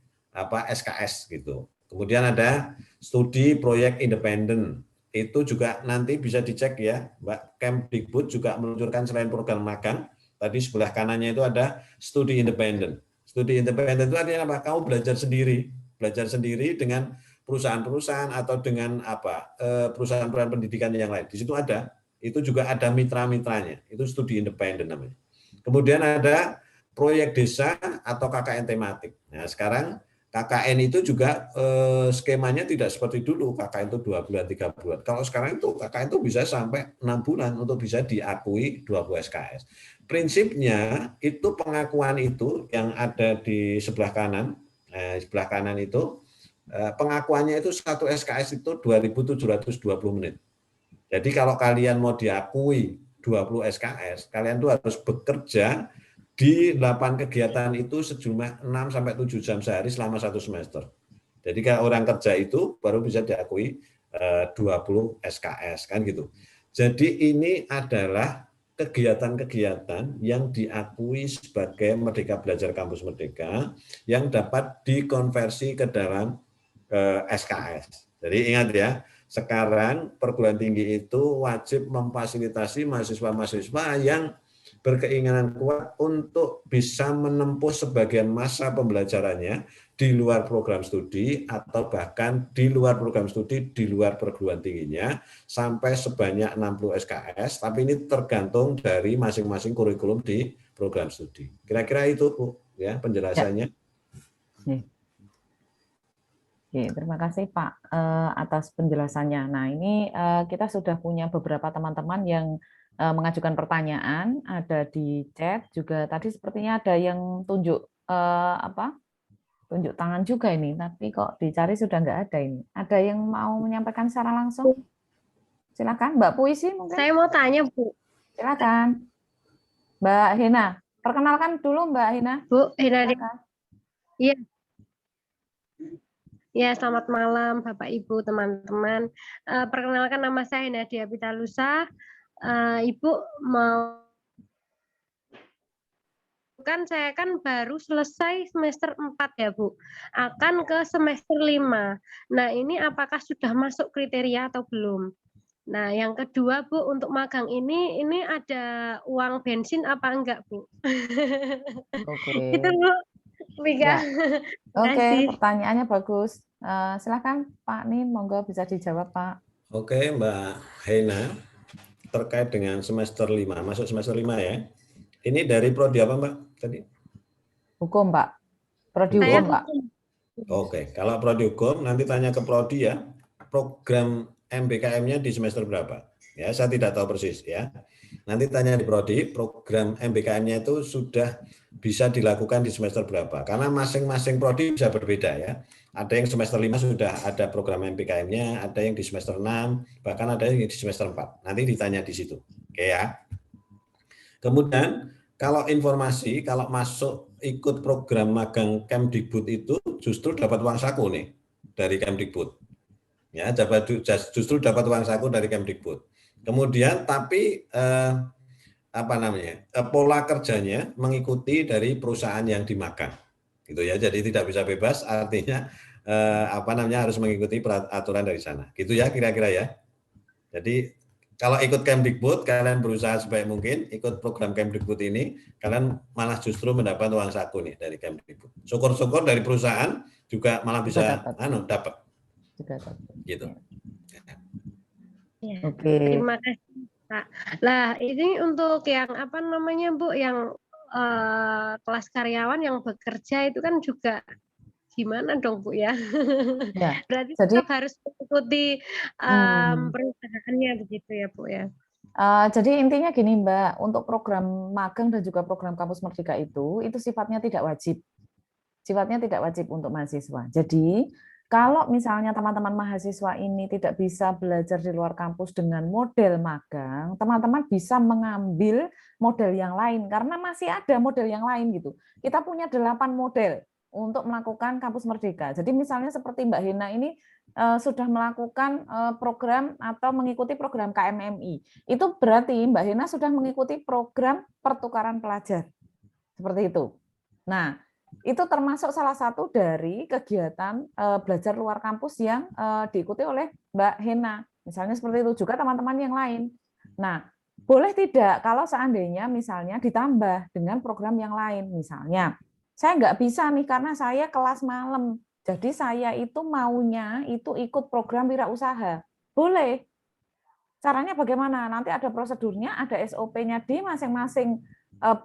SKS gitu. Kemudian ada studi proyek independen, itu juga nanti bisa dicek ya, Mbak. Kemdikbud juga meluncurkan selain program magang, tadi sebelah kanannya itu ada studi independen. Studi independen itu artinya apa? Kamu belajar sendiri dengan perusahaan-perusahaan atau dengan perusahaan-perusahaan pendidikan yang lain. Di situ ada, itu juga ada mitra-mitranya, itu studi independen namanya. Kemudian ada proyek desa atau KKN tematik. Nah, sekarang KKN itu juga skemanya tidak seperti dulu, KKN itu 2 bulan, 3 bulan. Kalau sekarang itu KKN itu bisa sampai 6 bulan untuk bisa diakui 20 SKS. Prinsipnya itu pengakuan itu yang ada di sebelah kanan itu, pengakuannya itu 1 SKS itu 2.720 menit. Jadi kalau kalian mau diakui 20 SKS, kalian tuh harus bekerja di 8 kegiatan itu sejumlah 6-7 jam sehari selama 1 semester. Jadi kalau orang kerja itu baru bisa diakui 20 SKS kan gitu. Jadi ini adalah kegiatan-kegiatan yang diakui sebagai Merdeka Belajar Kampus Merdeka yang dapat dikonversi ke dalam SKS. Jadi ingat ya, sekarang perguruan tinggi itu wajib memfasilitasi mahasiswa-mahasiswa yang berkeinginan kuat untuk bisa menempuh sebagian masa pembelajarannya di luar program studi atau bahkan di luar program studi, di luar perguruan tingginya sampai sebanyak 60 SKS, tapi ini tergantung dari masing-masing kurikulum di program studi. Kira-kira itu Bu, ya penjelasannya. Ya. Oke, terima kasih Pak atas penjelasannya. Nah, ini kita sudah punya beberapa teman-teman yang mengajukan pertanyaan, ada di chat juga. Tadi sepertinya ada yang tunjuk tunjuk tangan juga ini, tapi kok dicari sudah nggak ada ini. Ada yang mau menyampaikan secara langsung? Silakan, Mbak Puisi mungkin. Saya mau tanya, Bu. Silakan, Mbak Hina. Perkenalkan dulu Mbak Hina. Bu Hina. Iya. Ya, selamat malam Bapak Ibu, teman-teman. Perkenalkan nama saya Nadia Pitalusa. Ibu mau saya kan baru selesai semester 4 ya Bu, akan ke semester 5. Nah ini apakah sudah masuk kriteria atau belum? Nah yang kedua Bu, untuk magang ini ada uang bensin apa enggak Bu? Oke. Itu Bu, Mika. Ya. Oke, pertanyaannya bagus. Silakan Pak Nin, monggo bisa dijawab Pak. Oke Mbak Hena, terkait dengan semester 5, masuk semester 5 ya. Ini dari prodi apa Mbak tadi? Hukum Pak. Prodi hukum Pak. Oke, kalau prodi hukum nanti tanya ke prodi ya. Program MBKM-nya di semester berapa? Ya, saya tidak tahu persis ya. Nanti tanya di prodi, program MBKM-nya itu sudah bisa dilakukan di semester berapa? Karena masing-masing prodi bisa berbeda ya. Ada yang semester 5 sudah ada program MBKM-nya, ada yang di semester 6, bahkan ada yang di semester 4. Nanti ditanya di situ. Oke ya. Kemudian kalau informasi, kalau masuk ikut program magang Kemdikbud itu justru dapat uang saku nih dari Kemdikbud. Ya, justru dapat uang saku dari Kemdikbud. Kemudian tapi pola kerjanya mengikuti dari perusahaan yang dimagang. Gitu ya. Jadi tidak bisa bebas, artinya harus mengikuti aturan dari sana. Gitu ya kira-kira ya. Jadi kalau ikut Kemdikbud, kalian berusaha sebaik mungkin ikut program Kemdikbud ini, kalian malah justru mendapat uang saku nih dari Kemdikbud. Syukur-syukur dari perusahaan juga malah bisa dapat. Gitu. Ya, Oke. terima kasih, Kak. Lah, ini untuk yang apa namanya, Bu, yang kelas karyawan yang bekerja itu kan juga gimana dong, Bu, ya? Ya. Berarti Jadi tetap harus mengikuti hmm, perusahaannya begitu ya, Bu, ya? jadi intinya gini Mbak, untuk program magang dan juga program Kampus Merdeka itu sifatnya tidak wajib. Sifatnya tidak wajib untuk mahasiswa. Jadi, kalau misalnya teman-teman mahasiswa ini tidak bisa belajar di luar kampus dengan model magang, teman-teman bisa mengambil model yang lain, karena masih ada model yang lain gitu. Kita punya 8 model untuk melakukan Kampus Merdeka. Jadi misalnya seperti Mbak Hena ini sudah melakukan program atau mengikuti program KMMI. Itu berarti Mbak Hena sudah mengikuti program pertukaran pelajar. Seperti itu. Nah, itu termasuk salah satu dari kegiatan belajar luar kampus yang diikuti oleh Mbak Hena. Misalnya seperti itu juga teman-teman yang lain. Nah, boleh tidak kalau seandainya misalnya ditambah dengan program yang lain. Misalnya, saya nggak bisa nih karena saya kelas malam. Jadi saya itu maunya itu ikut program wirausaha. Boleh. Caranya bagaimana? Nanti ada prosedurnya, ada SOP-nya di masing-masing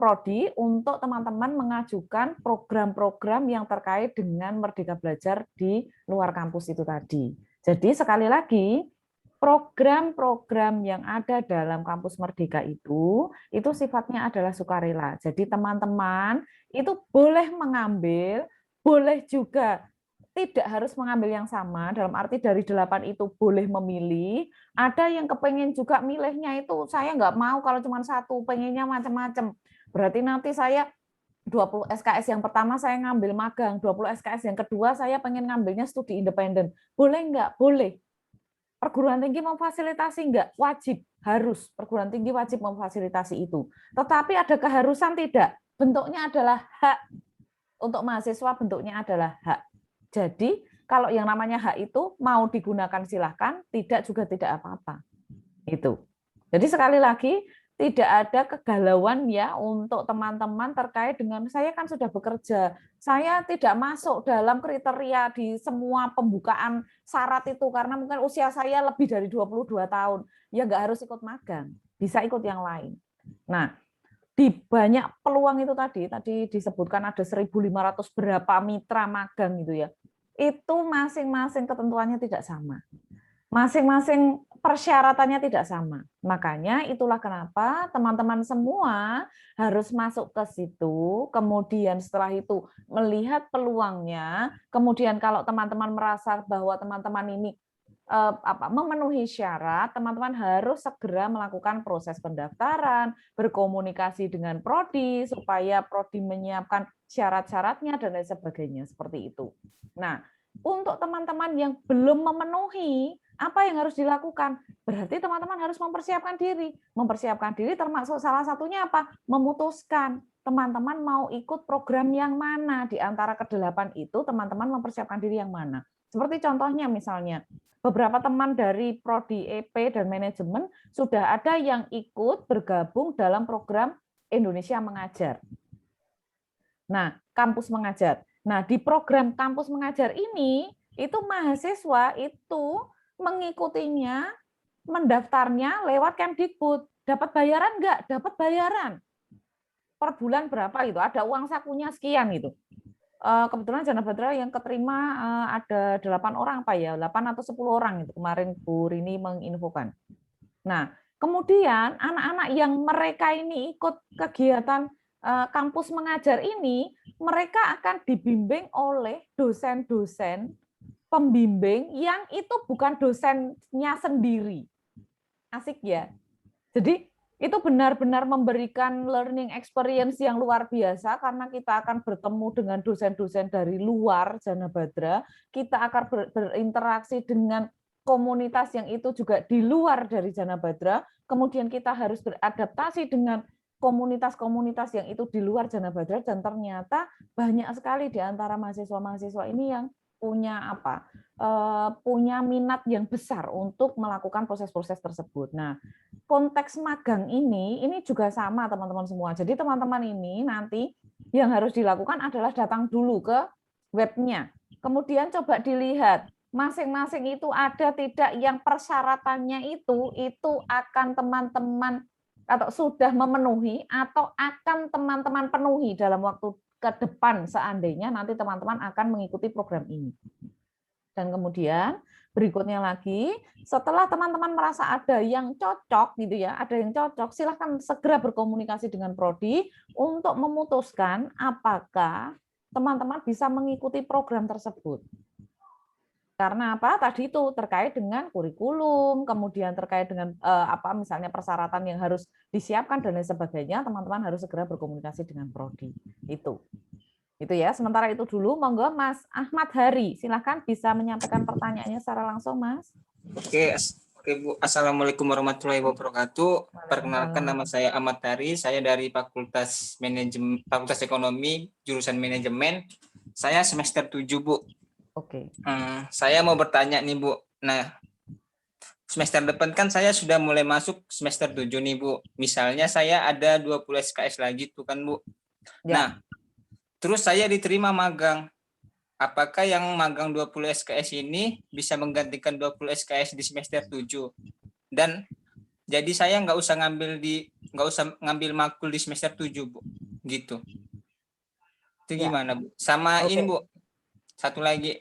prodi untuk teman-teman mengajukan program-program yang terkait dengan Merdeka Belajar di luar kampus itu tadi. Jadi sekali lagi, program-program yang ada dalam kampus Merdeka itu sifatnya adalah sukarela. Jadi teman-teman itu boleh mengambil, boleh juga tidak harus mengambil yang sama, dalam arti dari 8 itu boleh memilih. Ada yang kepengen juga milihnya itu, saya nggak mau kalau cuma satu, pengennya macam-macam. Berarti nanti saya 20 SKS yang pertama saya ngambil magang, 20 SKS yang kedua saya pengen ngambilnya studi independen. Boleh nggak? Boleh. Perguruan tinggi memfasilitasi nggak? Wajib, harus. Perguruan tinggi wajib memfasilitasi itu. Tetapi ada keharusan tidak? Bentuknya adalah hak. Untuk mahasiswa bentuknya adalah hak. Jadi kalau yang namanya hak itu mau digunakan silahkan, tidak juga tidak apa-apa. Itu. Jadi sekali lagi tidak ada kegalauan ya untuk teman-teman terkait dengan saya kan sudah bekerja, saya tidak masuk dalam kriteria di semua pembukaan syarat itu karena mungkin usia saya lebih dari 22 tahun. Ya nggak harus ikut magang, bisa ikut yang lain. Nah, di banyak peluang itu tadi disebutkan ada 1.500 berapa mitra magang gitu ya. Itu masing-masing ketentuannya tidak sama. Masing-masing persyaratannya tidak sama. Makanya itulah kenapa teman-teman semua harus masuk ke situ, kemudian setelah itu melihat peluangnya, kemudian kalau teman-teman merasa bahwa teman-teman ini memenuhi syarat, teman-teman harus segera melakukan proses pendaftaran, berkomunikasi dengan prodi supaya prodi menyiapkan syarat-syaratnya dan lain sebagainya seperti itu. Nah, untuk teman-teman yang belum memenuhi, apa yang harus dilakukan? Berarti teman-teman harus mempersiapkan diri. Mempersiapkan diri termasuk salah satunya apa? Memutuskan teman-teman mau ikut program yang mana di antara ke-8 itu, teman-teman mempersiapkan diri yang mana. Seperti contohnya misalnya, beberapa teman dari prodi EP dan manajemen sudah ada yang ikut bergabung dalam program Indonesia Mengajar. Nah, kampus mengajar. Nah, di program kampus mengajar ini, itu mahasiswa itu mengikutinya, mendaftarnya lewat Kemdikbud. Dapat bayaran enggak? Dapat bayaran. Per bulan berapa itu? Ada uang sakunya sekian gitu. Kebetulan Jana Badra yang keterima ada 8 orang Pak ya, 8 atau 10 orang itu kemarin Bu Rini menginfokan. Nah, kemudian anak-anak yang mereka ini ikut kegiatan kampus mengajar ini, mereka akan dibimbing oleh dosen-dosen pembimbing yang itu bukan dosennya sendiri. Asik ya. Jadi itu benar-benar memberikan learning experience yang luar biasa karena kita akan bertemu dengan dosen-dosen dari luar Jana Badra, kita akan berinteraksi dengan komunitas yang itu juga di luar dari Jana Badra, kemudian kita harus beradaptasi dengan komunitas-komunitas yang itu di luar Jana Badra, dan ternyata banyak sekali di antara mahasiswa-mahasiswa ini yang punya punya minat yang besar untuk melakukan proses-proses tersebut. Nah, konteks magang ini juga sama teman-teman semua. Jadi teman-teman ini nanti yang harus dilakukan adalah datang dulu ke webnya. Kemudian coba dilihat masing-masing itu ada tidak yang persyaratannya itu akan teman-teman atau sudah memenuhi atau akan teman-teman penuhi dalam waktu ke depan seandainya nanti teman-teman akan mengikuti program ini. Dan kemudian berikutnya lagi, setelah teman-teman merasa ada yang cocok gitu ya, ada yang cocok, silahkan segera berkomunikasi dengan prodi untuk memutuskan apakah teman-teman bisa mengikuti program tersebut. Karena apa? Tadi itu terkait dengan kurikulum, kemudian terkait dengan misalnya persyaratan yang harus disiapkan dan lain sebagainya, teman-teman harus segera berkomunikasi dengan prodi. Itu ya. Sementara itu dulu, monggo Mas Ahmad Hari, silahkan bisa menyampaikan pertanyaannya secara langsung, Mas. Oke Bu. Assalamualaikum warahmatullahi wabarakatuh. Perkenalkan, nama saya Ahmad Hari. Saya dari Fakultas Ekonomi, jurusan Manajemen. Saya semester 7, Bu. Oke. Saya mau bertanya nih, Bu. Nah, semester depan kan saya sudah mulai masuk semester 7 nih, Bu. Misalnya saya ada 20 SKS lagi tuh kan, Bu. Ya. Nah, terus saya diterima magang. Apakah yang magang 20 SKS ini bisa menggantikan 20 SKS di semester 7? Dan jadi saya nggak usah ngambil makul di semester 7, Bu. Gitu. Itu gimana, Bu? Sama ini, Bu. Satu lagi.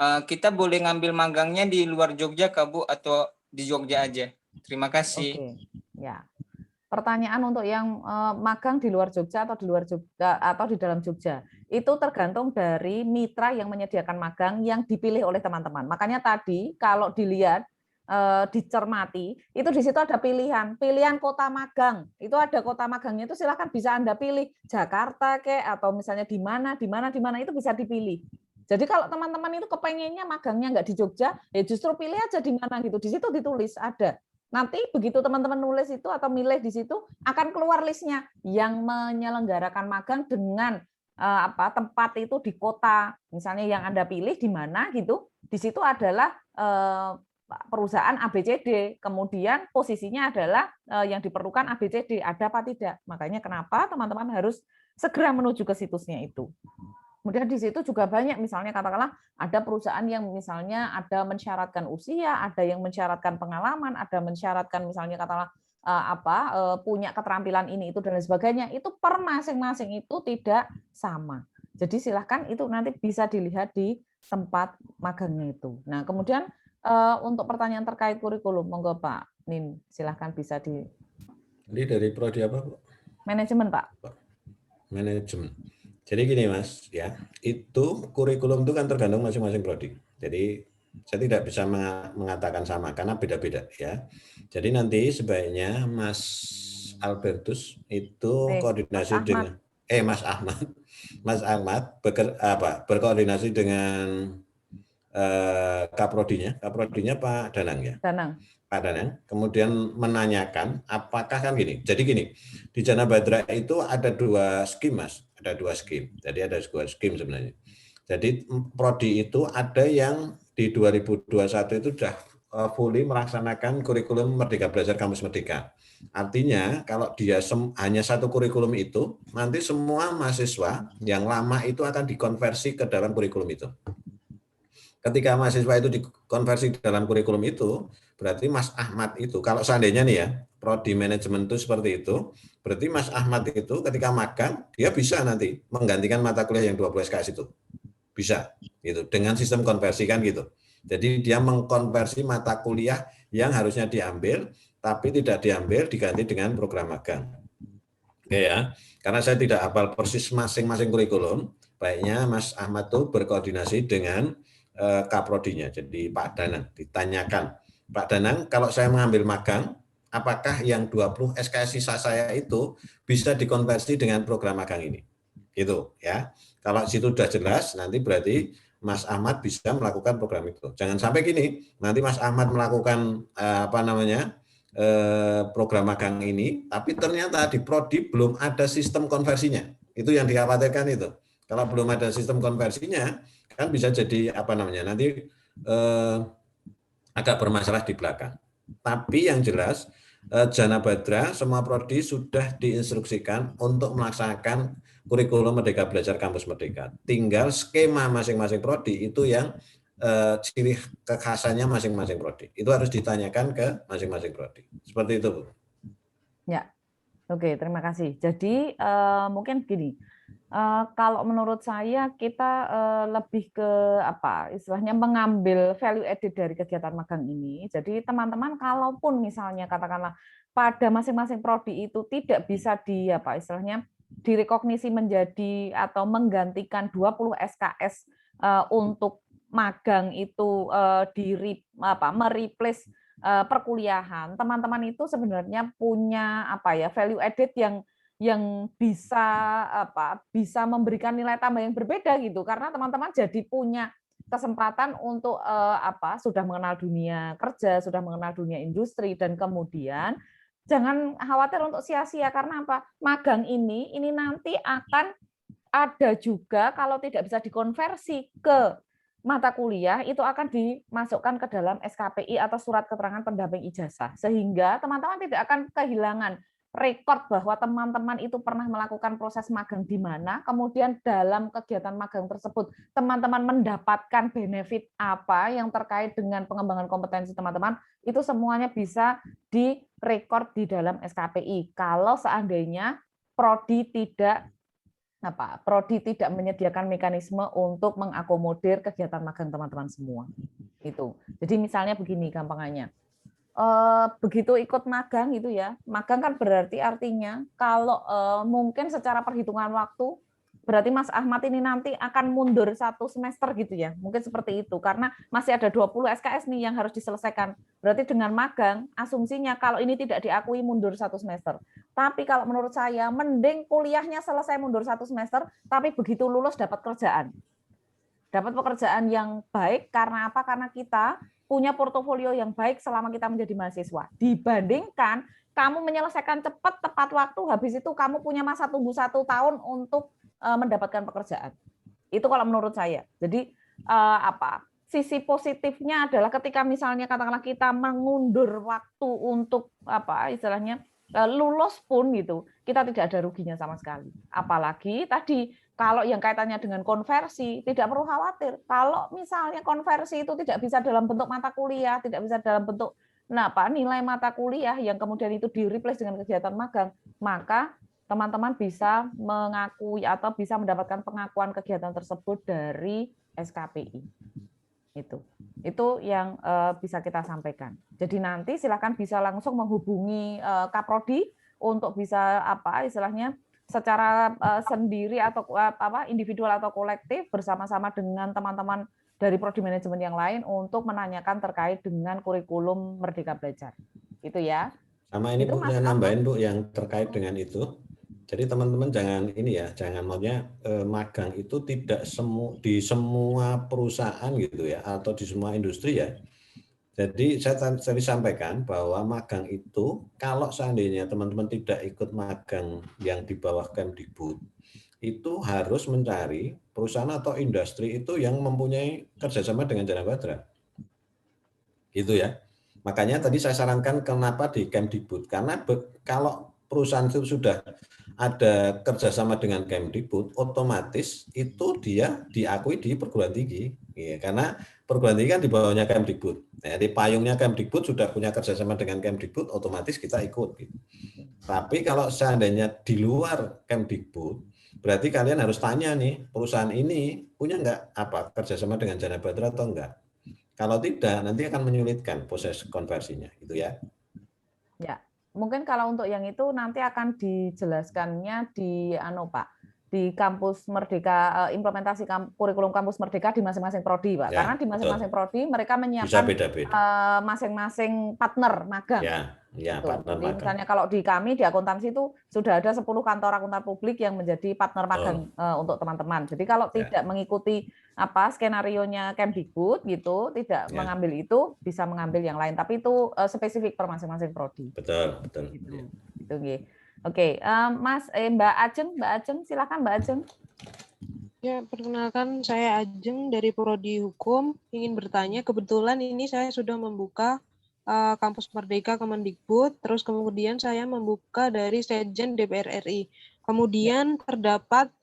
Kita boleh ngambil magangnya di luar Jogja, Kak, Bu, atau di Jogja aja? Terima kasih. Oke. Ya. Pertanyaan untuk yang magang di luar Jogja atau di luar Jogja atau di dalam Jogja, itu tergantung dari mitra yang menyediakan magang yang dipilih oleh teman-teman. Makanya tadi kalau dilihat, dicermati, itu di situ ada pilihan kota magang. Itu ada kota magangnya, itu silakan bisa Anda pilih Jakarta atau misalnya di mana itu bisa dipilih. Jadi kalau teman-teman itu kepengennya magangnya nggak di Jogja, ya justru pilih aja di mana gitu. Di situ ditulis ada. Nanti begitu teman-teman nulis itu atau milih di situ akan keluar listnya yang menyelenggarakan magang dengan tempat itu di kota. Misalnya yang Anda pilih di mana gitu. Di situ adalah perusahaan ABCD. Kemudian posisinya adalah yang diperlukan ABCD. Ada apa tidak? Makanya kenapa teman-teman harus segera menuju ke situsnya itu. Kemudian di situ juga banyak, misalnya katakanlah ada perusahaan yang misalnya ada mensyaratkan usia, ada yang mensyaratkan pengalaman, ada mensyaratkan misalnya katakanlah punya keterampilan ini itu dan lain sebagainya. Itu per masing-masing itu tidak sama. Jadi silahkan itu nanti bisa dilihat di tempat magangnya itu. Nah kemudian untuk pertanyaan terkait kurikulum, monggo Pak Nin, silahkan bisa di. Ini dari prodi apa, Bu? Manajemen, Pak. Manajemen. Jadi gini Mas, ya itu kurikulum itu kan tergantung masing-masing prodi. Jadi saya tidak bisa mengatakan sama karena beda-beda ya. Jadi nanti sebaiknya Mas Albertus itu koordinasi dengan Mas Ahmad berkoordinasi dengan Kaprodinya Pak Danang ya. Pak Danang, kemudian menanyakan apakah kan gini. Jadi gini, di Jana Badra itu ada 2 skim Mas. Ada 2 skim. Jadi ada 2 skim sebenarnya. Jadi prodi itu ada yang di 2021 itu sudah fully melaksanakan kurikulum Merdeka Belajar Kampus Merdeka. Artinya kalau dia hanya satu kurikulum itu, nanti semua mahasiswa yang lama itu akan dikonversi ke dalam kurikulum itu. Ketika mahasiswa itu dikonversi dalam kurikulum itu, berarti Mas Ahmad itu, kalau seandainya nih ya, prodi manajemen itu seperti itu, berarti Mas Ahmad itu ketika magang, dia bisa nanti menggantikan mata kuliah yang 20 SKS itu. Bisa, gitu, dengan sistem konversi kan gitu. Jadi dia mengkonversi mata kuliah yang harusnya diambil, tapi tidak diambil, diganti dengan program magang. Oke ya, karena saya tidak hafal persis masing-masing kurikulum, baiknya Mas Ahmad itu berkoordinasi dengan Kaprodinya, jadi Pak Danang, ditanyakan, Pak Danang, kalau saya mengambil magang, apakah yang 20 SKS sisa saya itu bisa dikonversi dengan program magang ini? Gitu ya. Kalau situ sudah jelas, nanti berarti Mas Ahmad bisa melakukan program itu. Jangan sampai gini, nanti Mas Ahmad melakukan program magang ini, tapi ternyata di prodi belum ada sistem konversinya. Itu yang dikhawatirkan itu. Kalau belum ada sistem konversinya, kan bisa jadi nanti agak bermasalah di belakang. Tapi yang jelas Jana Badra semua prodi sudah diinstruksikan untuk melaksanakan kurikulum Merdeka Belajar Kampus Merdeka. Tinggal skema masing-masing prodi itu yang ciri kekhasannya masing-masing prodi. Itu harus ditanyakan ke masing-masing prodi. Seperti itu, Bu. Ya, oke, terima kasih. Jadi mungkin gini, kalau menurut saya kita lebih ke apa istilahnya mengambil value added dari kegiatan magang ini. Jadi teman-teman kalaupun misalnya katakanlah pada masing-masing prodi itu tidak bisa di apa istilahnya direkognisi menjadi atau menggantikan 20 SKS untuk magang itu mereplace perkuliahan, teman-teman itu sebenarnya punya apa ya value added yang bisa bisa memberikan nilai tambah yang berbeda gitu, karena teman-teman jadi punya kesempatan untuk sudah mengenal dunia kerja, sudah mengenal dunia industri, dan kemudian jangan khawatir untuk sia-sia karena apa, magang ini nanti akan ada juga kalau tidak bisa dikonversi ke mata kuliah itu akan dimasukkan ke dalam SKPI atau surat keterangan pendamping ijazah, sehingga teman-teman tidak akan kehilangan rekod bahwa teman-teman itu pernah melakukan proses magang di mana, kemudian dalam kegiatan magang tersebut teman-teman mendapatkan benefit apa yang terkait dengan pengembangan kompetensi teman-teman, itu semuanya bisa direkod di dalam SKPI kalau seandainya prodi tidak menyediakan mekanisme untuk mengakomodir kegiatan magang teman-teman semua. Itu. Jadi misalnya begini gampangannya. Begitu ikut magang gitu ya. Magang kan berarti artinya kalau mungkin secara perhitungan waktu berarti Mas Ahmad ini nanti akan mundur 1 semester gitu ya. Mungkin seperti itu karena masih ada 20 SKS nih yang harus diselesaikan. Berarti dengan magang asumsinya kalau ini tidak diakui mundur 1 semester. Tapi kalau menurut saya mending kuliahnya selesai mundur 1 semester tapi begitu lulus dapat kerjaan. Dapat pekerjaan yang baik karena apa? Karena kita punya portofolio yang baik selama kita menjadi mahasiswa. Dibandingkan kamu menyelesaikan cepat tepat waktu, habis itu kamu punya masa tunggu 1 tahun untuk mendapatkan pekerjaan. Itu kalau menurut saya. Jadi sisi positifnya adalah ketika misalnya katakanlah kita mengundur waktu untuk istilahnya lulus pun gitu, kita tidak ada ruginya sama sekali. Apalagi tadi kalau yang kaitannya dengan konversi, tidak perlu khawatir. Kalau misalnya konversi itu tidak bisa dalam bentuk mata kuliah, tidak bisa dalam bentuk nilai mata kuliah yang kemudian itu di-replace dengan kegiatan magang, maka teman-teman bisa mengakui atau bisa mendapatkan pengakuan kegiatan tersebut dari SKPI. Itu yang bisa kita sampaikan. Jadi nanti silakan bisa langsung menghubungi Kaprodi untuk bisa istilahnya secara sendiri atau individual atau kolektif bersama-sama dengan teman-teman dari prodi manajemen yang lain untuk menanyakan terkait dengan kurikulum Merdeka Belajar. Itu ya. Sama ini Bu, saya nambahin Bu yang terkait dengan itu. Jadi teman-teman jangan maunya magang itu tidak di semua perusahaan gitu ya, atau di semua industri ya. Jadi saya tadi sampaikan bahwa magang itu kalau seandainya teman-teman tidak ikut magang yang di bawah Kemdikbud, itu harus mencari perusahaan atau industri itu yang mempunyai kerjasama dengan Jana Badra. Gitu ya. Makanya tadi saya sarankan kenapa di Kemdikbud, karena kalau perusahaan itu sudah ada kerjasama dengan Kemdikbud, otomatis itu dia diakui di perguruan tinggi, ya, karena perguruan tinggi kan di bawahnya Kemdikbud. Nah, di payungnya Kemdikbud sudah punya kerjasama dengan Kemdikbud, otomatis kita ikut. Gitu. Tapi kalau seandainya di luar Kemdikbud, berarti kalian harus tanya nih, perusahaan ini punya nggak kerjasama dengan Jana Badra atau enggak? Kalau tidak, nanti akan menyulitkan proses konversinya, gitu ya. Ya. Mungkin kalau untuk yang itu nanti akan dijelaskannya di di kampus Merdeka, implementasi kurikulum kampus Merdeka di masing-masing prodi, Pak. Ya, karena di masing-masing prodi mereka menyiapkan masing-masing partner magang. Ya, partner magang. Misalnya kalau di kami di akuntansi itu sudah ada 10 kantor akuntan publik yang menjadi partner magang untuk teman-teman. Jadi kalau tidak mengikuti skenarionya Kemdikbud gitu, tidak mengambil itu, bisa mengambil yang lain. Tapi itu spesifik per masing-masing prodi. Betul. Gitu. Itu nggih. Oke, Mbak Ajeng, silakan Mbak Ajeng. Ya, perkenalkan saya Ajeng dari Prodi Hukum. Ingin bertanya, kebetulan ini saya sudah membuka kampus Merdeka Kemendikbud, terus kemudian saya membuka dari Sekjen DPR RI. Kemudian terdapat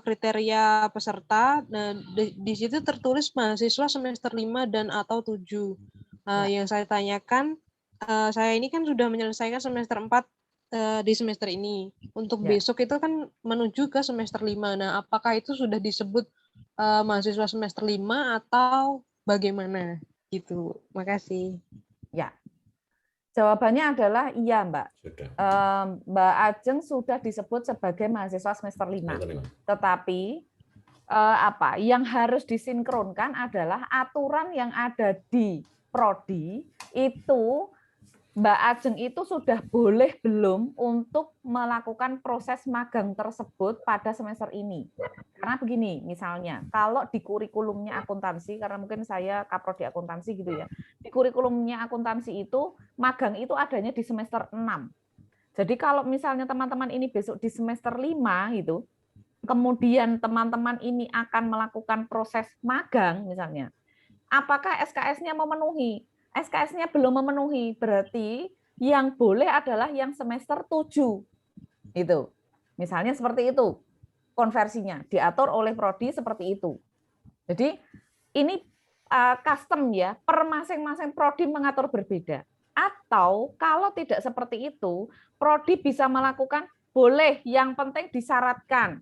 kriteria peserta. Nah, di situ tertulis mahasiswa semester 5 dan atau 7. Yang saya tanyakan, saya ini kan sudah menyelesaikan semester 4 di semester ini. Untuk besok itu kan menuju ke semester 5. Nah, apakah itu sudah disebut mahasiswa semester 5 atau bagaimana? Gitu. Makasih. Ya. Jawabannya adalah iya, Mbak. Sudah. Mbak Ajeng sudah disebut sebagai mahasiswa semester 5. Tetapi apa yang harus disinkronkan adalah aturan yang ada di prodi itu Mbak Ajeng itu sudah boleh belum untuk melakukan proses magang tersebut pada semester ini. Karena begini, misalnya, kalau di kurikulumnya akuntansi, karena mungkin saya kaprodi akuntansi gitu ya, di kurikulumnya akuntansi itu, magang itu adanya di semester 6. Jadi kalau misalnya teman-teman ini besok di semester 5 gitu, kemudian teman-teman ini akan melakukan proses magang misalnya, apakah SKS-nya memenuhi? SKS-nya belum memenuhi, berarti yang boleh adalah yang semester 7. Itu. Misalnya seperti itu. Konversinya diatur oleh prodi seperti itu. Jadi ini custom ya, per masing-masing prodi mengatur berbeda. Atau kalau tidak seperti itu, prodi bisa melakukan boleh, yang penting disyaratkan.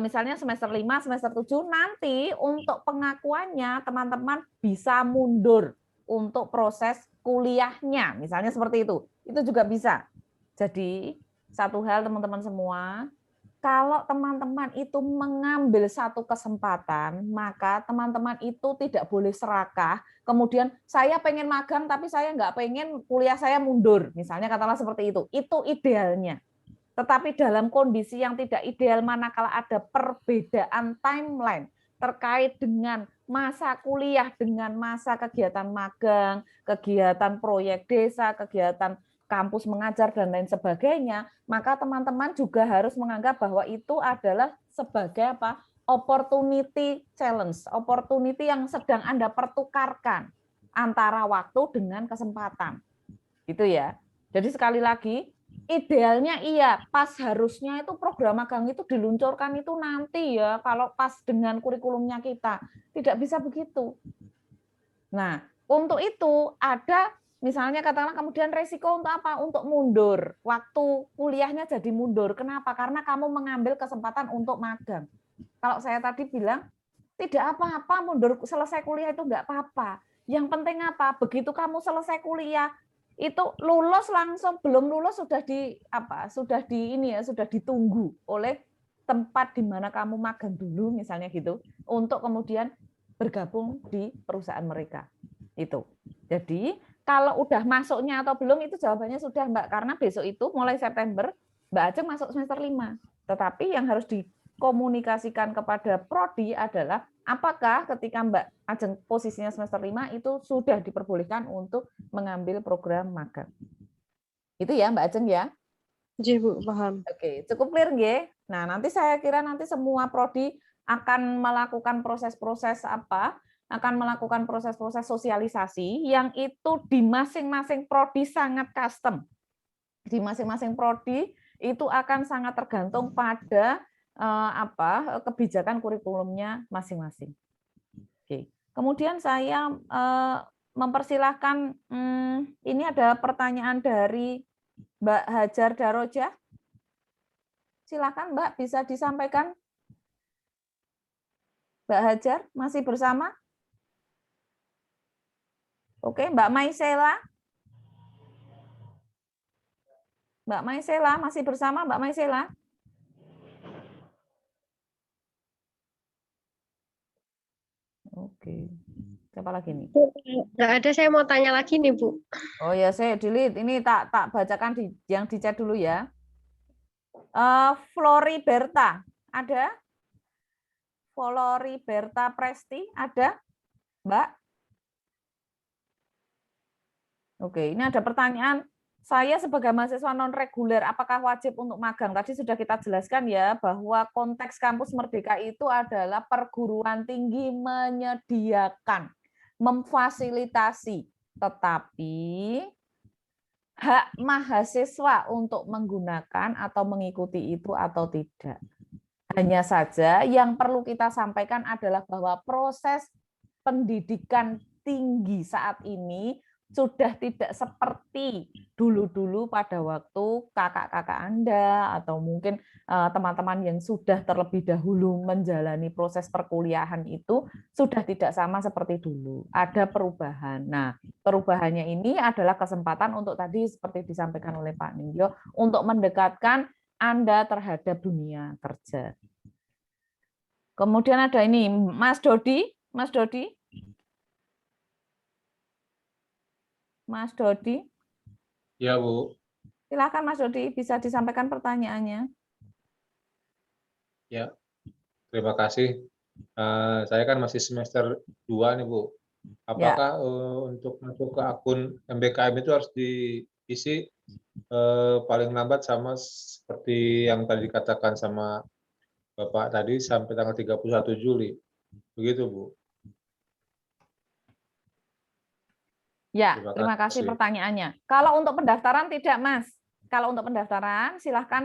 Misalnya semester 5, semester 7 nanti untuk pengakuannya teman-teman bisa mundur untuk proses kuliahnya, misalnya seperti itu juga bisa. Jadi satu hal teman-teman semua, kalau teman-teman itu mengambil satu kesempatan, maka teman-teman itu tidak boleh serakah, kemudian saya pengen magang tapi saya nggak pengen kuliah saya mundur, misalnya katakanlah seperti itu idealnya. Tetapi dalam kondisi yang tidak ideal manakala ada perbedaan timeline terkait dengan masa kuliah dengan masa kegiatan magang, kegiatan proyek desa, kegiatan kampus mengajar dan lain sebagainya, maka teman-teman juga harus menganggap bahwa itu adalah sebagai apa? Opportunity challenge, opportunity yang sedang Anda pertukarkan antara waktu dengan kesempatan. Gitu ya. Jadi sekali lagi, idealnya iya, pas harusnya itu program magang itu diluncurkan itu nanti ya, kalau pas dengan kurikulumnya kita. Tidak bisa begitu. Nah, untuk itu ada misalnya katakanlah kemudian resiko untuk apa? Untuk mundur. Waktu kuliahnya jadi mundur. Kenapa? Karena kamu mengambil kesempatan untuk magang. Kalau saya tadi bilang, tidak apa-apa mundur selesai kuliah itu enggak apa-apa. Yang penting apa? Begitu kamu selesai kuliah, itu lulus langsung, belum lulus sudah sudah ditunggu oleh tempat di mana kamu magang dulu misalnya gitu, untuk kemudian bergabung di perusahaan mereka. Itu. Jadi kalau udah masuknya atau belum itu jawabannya sudah, Mbak, karena besok itu mulai September Mbak Ajeng masuk semester 5. Tetapi yang harus dikomunikasikan kepada prodi adalah apakah ketika Mbak Ajeng posisinya semester 5 itu sudah diperbolehkan untuk mengambil program magang. Itu ya Mbak Ajeng ya? Iya Bu, paham. Oke, cukup clear nggih? Nah, nanti saya kira nanti semua prodi akan melakukan proses-proses akan melakukan proses-proses sosialisasi yang itu di masing-masing prodi sangat custom. Di masing-masing prodi itu akan sangat tergantung pada kebijakan kurikulumnya masing-masing. Oke. Kemudian saya mempersilahkan, ini ada pertanyaan dari Mbak Hajar Daroja. Silakan Mbak, bisa disampaikan. Mbak Hajar masih bersama? Oke, Mbak Maisela. Mbak Maisela masih bersama, Mbak Maisela? Oke. Siapa lagi nih? Nggak ada, saya mau tanya lagi nih, Bu. Oh ya, saya delete. Ini tak bacakan yang di chat dulu ya. Floriberta, ada? Floriberta Presti, ada? Mbak? Oke, ini ada pertanyaan. Saya sebagai mahasiswa non-reguler, apakah wajib untuk magang? Tadi sudah kita jelaskan ya, bahwa konteks kampus Merdeka itu adalah perguruan tinggi menyediakan, memfasilitasi, tetapi hak mahasiswa untuk menggunakan atau mengikuti itu atau tidak. Hanya saja yang perlu kita sampaikan adalah bahwa proses pendidikan tinggi saat ini sudah tidak seperti dulu-dulu pada waktu kakak-kakak Anda atau mungkin teman-teman yang sudah terlebih dahulu menjalani proses perkuliahan itu sudah tidak sama seperti dulu. Ada perubahan. Nah, perubahannya ini adalah kesempatan untuk tadi seperti disampaikan oleh Pak Ningyo untuk mendekatkan Anda terhadap dunia kerja. Kemudian ada ini Mas Dodi, Mas Dodi. Mas Dodi. Ya, Bu. Silakan Mas Dodi, bisa disampaikan pertanyaannya. Ya, terima kasih. Saya kan masih semester 2 nih, Bu. Apakah untuk masuk ke akun MBKM itu harus diisi paling lambat sama seperti yang tadi dikatakan sama Bapak tadi sampai tanggal 31 Juli? Begitu, Bu. Ya, terima kasih pertanyaannya. Kalau untuk pendaftaran tidak, Mas. Kalau untuk pendaftaran silahkan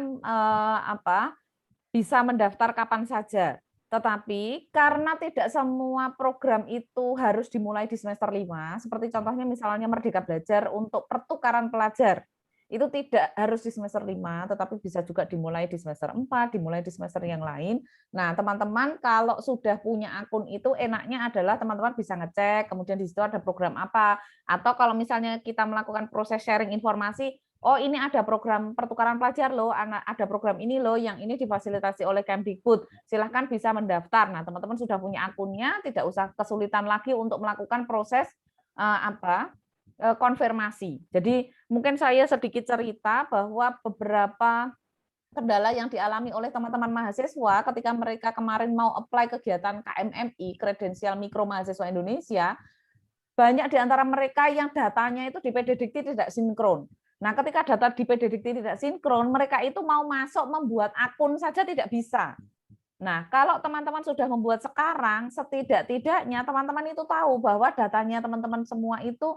bisa mendaftar kapan saja. Tetapi karena tidak semua program itu harus dimulai di semester 5, seperti contohnya misalnya Merdeka Belajar untuk pertukaran pelajar. Itu tidak harus di semester 5, tetapi bisa juga dimulai di semester 4, dimulai di semester yang lain. Nah, teman-teman kalau sudah punya akun itu enaknya adalah teman-teman bisa ngecek, kemudian di situ ada program apa, atau kalau misalnya kita melakukan proses sharing informasi, oh ini ada program pertukaran pelajar loh, ada program ini loh, yang ini difasilitasi oleh Kemdikbud, silahkan bisa mendaftar. Nah, teman-teman sudah punya akunnya, tidak usah kesulitan lagi untuk melakukan proses konfirmasi. Jadi mungkin saya sedikit cerita bahwa beberapa kendala yang dialami oleh teman-teman mahasiswa ketika mereka kemarin mau apply kegiatan KMMI, Kredensial Mikro Mahasiswa Indonesia, banyak di antara mereka yang datanya itu di PD Dikti tidak sinkron. Nah, ketika data di PD Dikti tidak sinkron, mereka itu mau masuk membuat akun saja tidak bisa. Nah, kalau teman-teman sudah membuat sekarang, setidak-tidaknya teman-teman itu tahu bahwa datanya teman-teman semua itu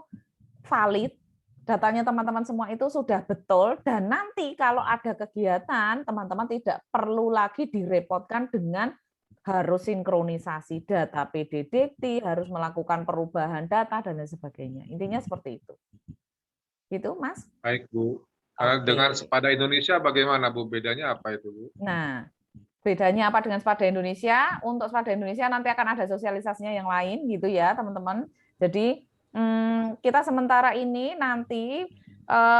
valid, datanya teman-teman semua itu sudah betul, dan nanti kalau ada kegiatan, teman-teman tidak perlu lagi direpotkan dengan harus sinkronisasi data PD Dikti, harus melakukan perubahan data, dan lain sebagainya. Intinya seperti itu. Gitu, Mas? Baik, Bu. Oke. Dengan Sepada Indonesia bagaimana, Bu? Bedanya apa itu, Bu? Nah, bedanya apa dengan Sepada Indonesia? Untuk Sepada Indonesia nanti akan ada sosialisasinya yang lain, gitu ya, teman-teman. Jadi, kita sementara ini nanti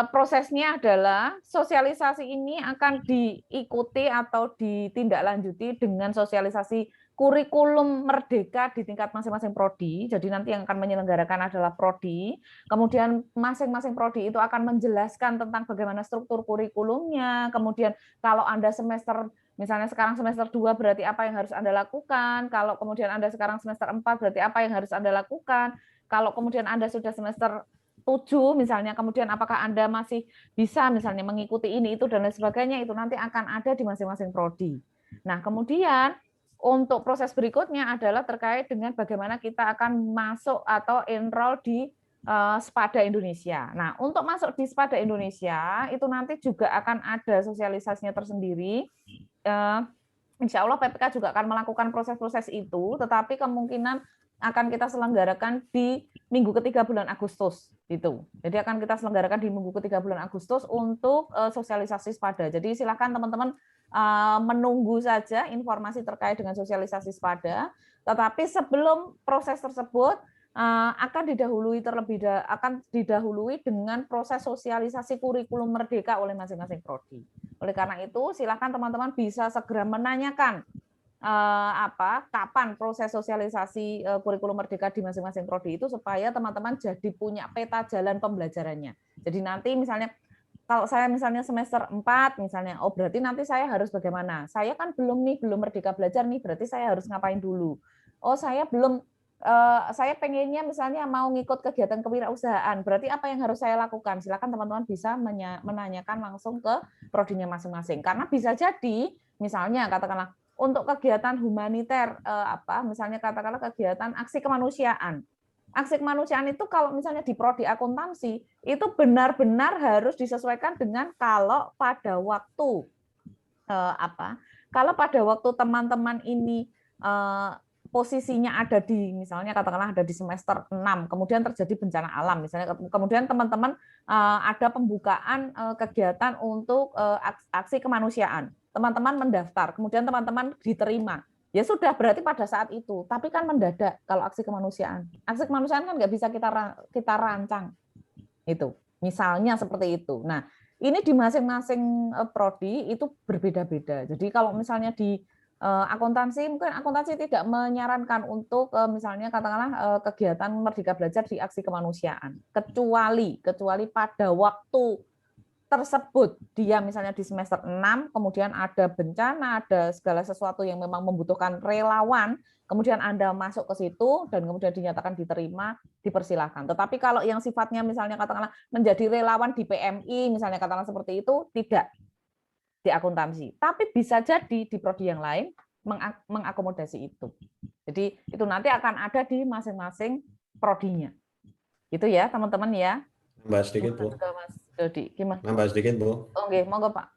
prosesnya adalah sosialisasi ini akan diikuti atau ditindaklanjuti dengan sosialisasi kurikulum merdeka di tingkat masing-masing prodi. Jadi nanti yang akan menyelenggarakan adalah prodi. Kemudian masing-masing prodi itu akan menjelaskan tentang bagaimana struktur kurikulumnya. Kemudian kalau Anda semester, misalnya sekarang semester 2 berarti apa yang harus Anda lakukan. Kalau kemudian Anda sekarang semester 4 berarti apa yang harus Anda lakukan. Kalau kemudian Anda sudah semester 7 misalnya, kemudian apakah Anda masih bisa misalnya mengikuti ini, itu, dan lain sebagainya, itu nanti akan ada di masing-masing prodi. Nah, kemudian untuk proses berikutnya adalah terkait dengan bagaimana kita akan masuk atau enroll di Sepada Indonesia. Nah, untuk masuk di Sepada Indonesia, itu nanti juga akan ada sosialisasinya tersendiri. Insya Allah PPK juga akan melakukan proses-proses itu, tetapi kemungkinan akan kita selenggarakan di minggu ketiga bulan Agustus itu. Jadi akan kita selenggarakan di minggu ketiga bulan Agustus untuk sosialisasi Sepada. Jadi silakan teman-teman menunggu saja informasi terkait dengan sosialisasi Sepada. Tetapi sebelum proses tersebut akan didahului dengan proses sosialisasi kurikulum merdeka oleh masing-masing prodi. Oleh karena itu, silakan teman-teman bisa segera menanyakan kapan proses sosialisasi kurikulum merdeka di masing-masing prodi itu, supaya teman-teman jadi punya peta jalan pembelajarannya. Jadi nanti misalnya kalau saya misalnya semester 4 misalnya, oh berarti nanti saya harus bagaimana? Saya kan belum Merdeka Belajar nih, berarti saya harus ngapain dulu? Oh saya belum, saya pengennya misalnya mau ngikut kegiatan kewirausahaan, berarti apa yang harus saya lakukan? Silakan teman-teman bisa menanyakan langsung ke prodinya masing-masing. Karena bisa jadi misalnya katakanlah untuk kegiatan humaniter, misalnya katakanlah kegiatan aksi kemanusiaan. Aksi kemanusiaan itu kalau misalnya di prodi akuntansi, itu benar-benar harus disesuaikan dengan kalau pada waktu kalau pada waktu teman-teman ini posisinya ada di, misalnya katakanlah ada di semester 6, kemudian terjadi bencana alam, misalnya kemudian teman-teman ada pembukaan kegiatan untuk aksi kemanusiaan, teman-teman mendaftar, kemudian teman-teman diterima, ya sudah berarti pada saat itu, tapi kan mendadak kalau aksi kemanusiaan kan nggak bisa kita rancang, itu misalnya seperti itu. Nah, ini di masing-masing prodi itu berbeda-beda. Jadi kalau misalnya di akuntansi, mungkin akuntansi tidak menyarankan untuk misalnya katakanlah kegiatan Merdeka Belajar di aksi kemanusiaan, kecuali pada waktu tersebut dia misalnya di semester 6, kemudian ada bencana, ada segala sesuatu yang memang membutuhkan relawan, kemudian Anda masuk ke situ dan kemudian dinyatakan diterima, dipersilahkan. Tetapi kalau yang sifatnya misalnya katakanlah menjadi relawan di PMI, misalnya katakanlah seperti itu, tidak di akuntansi. Tapi bisa jadi di prodi yang lain mengakomodasi itu. Jadi itu nanti akan ada di masing-masing prodinya. Itu ya teman-teman ya. Nambah sedikit, Bu. Mas Dodi, gimana? Nambah sedikit, Bu. Oke, monggo Pak.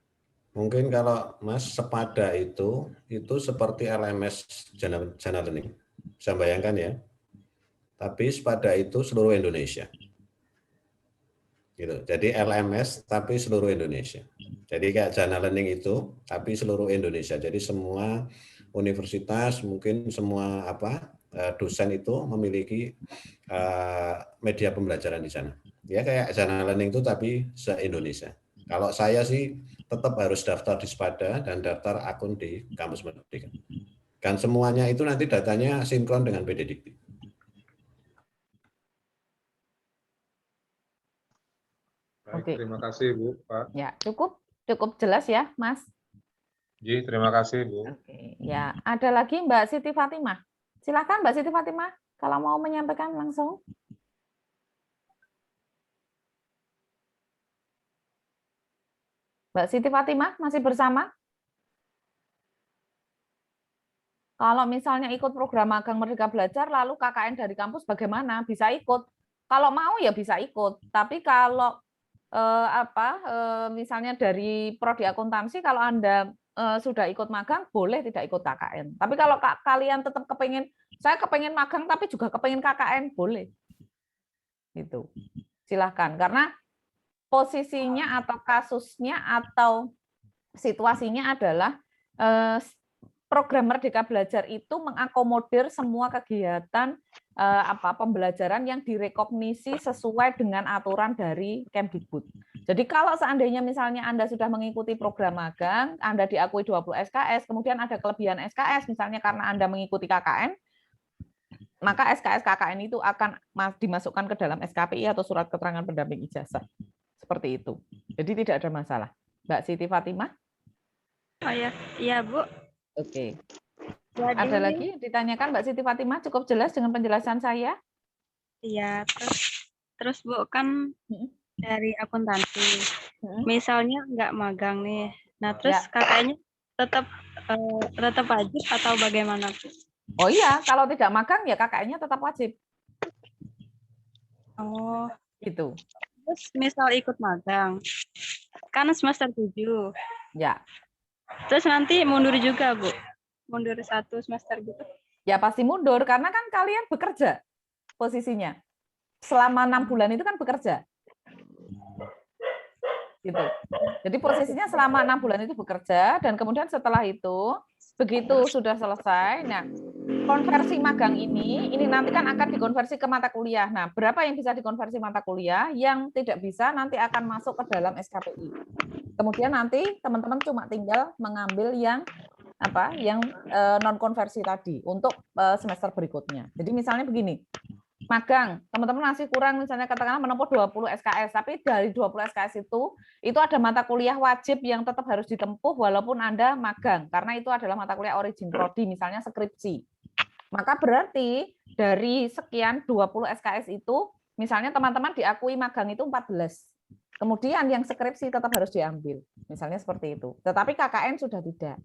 Mungkin kalau Mas Sepada itu seperti LMS Jana Learning. Bisa bayangkan ya. Tapi Sepada itu seluruh Indonesia. Gitu. Jadi LMS tapi seluruh Indonesia. Jadi kayak Jana Learning itu tapi seluruh Indonesia. Jadi semua universitas, mungkin semua dosen itu memiliki media pembelajaran di sana. Ya kayak Jana Learning itu tapi se-Indonesia. Kalau saya sih tetap harus daftar di Sepada dan daftar akun di Kampus Merdeka. Kan semuanya itu nanti datanya sinkron dengan PDDikti. Baik, Oke. terima kasih Bu, Pak. Ya, cukup jelas ya, Mas. Ji, terima kasih Bu. Oke, ya, ada lagi Mbak Siti Fatimah. Silakan Mbak Siti Fatimah kalau mau menyampaikan langsung. Mbak Siti Fatimah masih bersama? Kalau misalnya ikut program magang Merdeka Belajar, lalu KKN dari kampus bagaimana? Bisa ikut. Kalau mau ya bisa ikut. Tapi kalau misalnya dari prodi akuntansi, kalau Anda sudah ikut magang, boleh tidak ikut KKN. Tapi kalau kalian tetap saya kepengen magang tapi juga kepengen KKN, boleh. Gitu. Silahkan. Karena posisinya atau kasusnya atau situasinya adalah program Merdeka Belajar itu mengakomodir semua kegiatan pembelajaran yang direkognisi sesuai dengan aturan dari Kemdikbud. Jadi kalau seandainya misalnya Anda sudah mengikuti program magang, Anda diakui 20 SKS, kemudian ada kelebihan SKS misalnya karena Anda mengikuti KKN, maka SKS KKN itu akan dimasukkan ke dalam SKPI atau surat keterangan pendamping ijazah. Seperti itu. Jadi tidak ada masalah. Mbak Siti Fatimah? Oh ya, iya Bu. Oke. Jadi, ada lagi ditanyakan Mbak Siti Fatimah, cukup jelas dengan penjelasan saya? Iya, terus Bu kan dari akuntansi, misalnya nggak magang nih, nah terus KKN-nya tetap wajib atau bagaimana Bu? Oh iya, kalau tidak magang ya KKN-nya tetap wajib. Oh, gitu. Terus misal ikut magang, kan semester 7. Ya. Terus nanti mundur juga, Bu? Mundur 1 semester gitu? Ya pasti mundur, karena kan kalian bekerja posisinya. Selama 6 bulan itu kan bekerja. Gitu. Jadi posisinya selama 6 bulan itu bekerja, dan kemudian setelah itu, begitu sudah selesai, nah konversi magang ini nanti kan akan dikonversi ke mata kuliah. Nah, berapa yang bisa dikonversi mata kuliah, yang tidak bisa nanti akan masuk ke dalam SKPI. Kemudian nanti teman-teman cuma tinggal mengambil yang non konversi tadi untuk semester berikutnya. Jadi misalnya begini, magang, teman-teman masih kurang misalnya katakanlah menempuh 20 SKS, tapi dari 20 SKS itu ada mata kuliah wajib yang tetap harus ditempuh walaupun Anda magang, karena itu adalah mata kuliah origin prodi, misalnya skripsi. Maka berarti dari sekian 20 SKS itu, misalnya teman-teman diakui magang itu 14. Kemudian yang skripsi tetap harus diambil. Misalnya seperti itu. Tetapi KKN sudah tidak.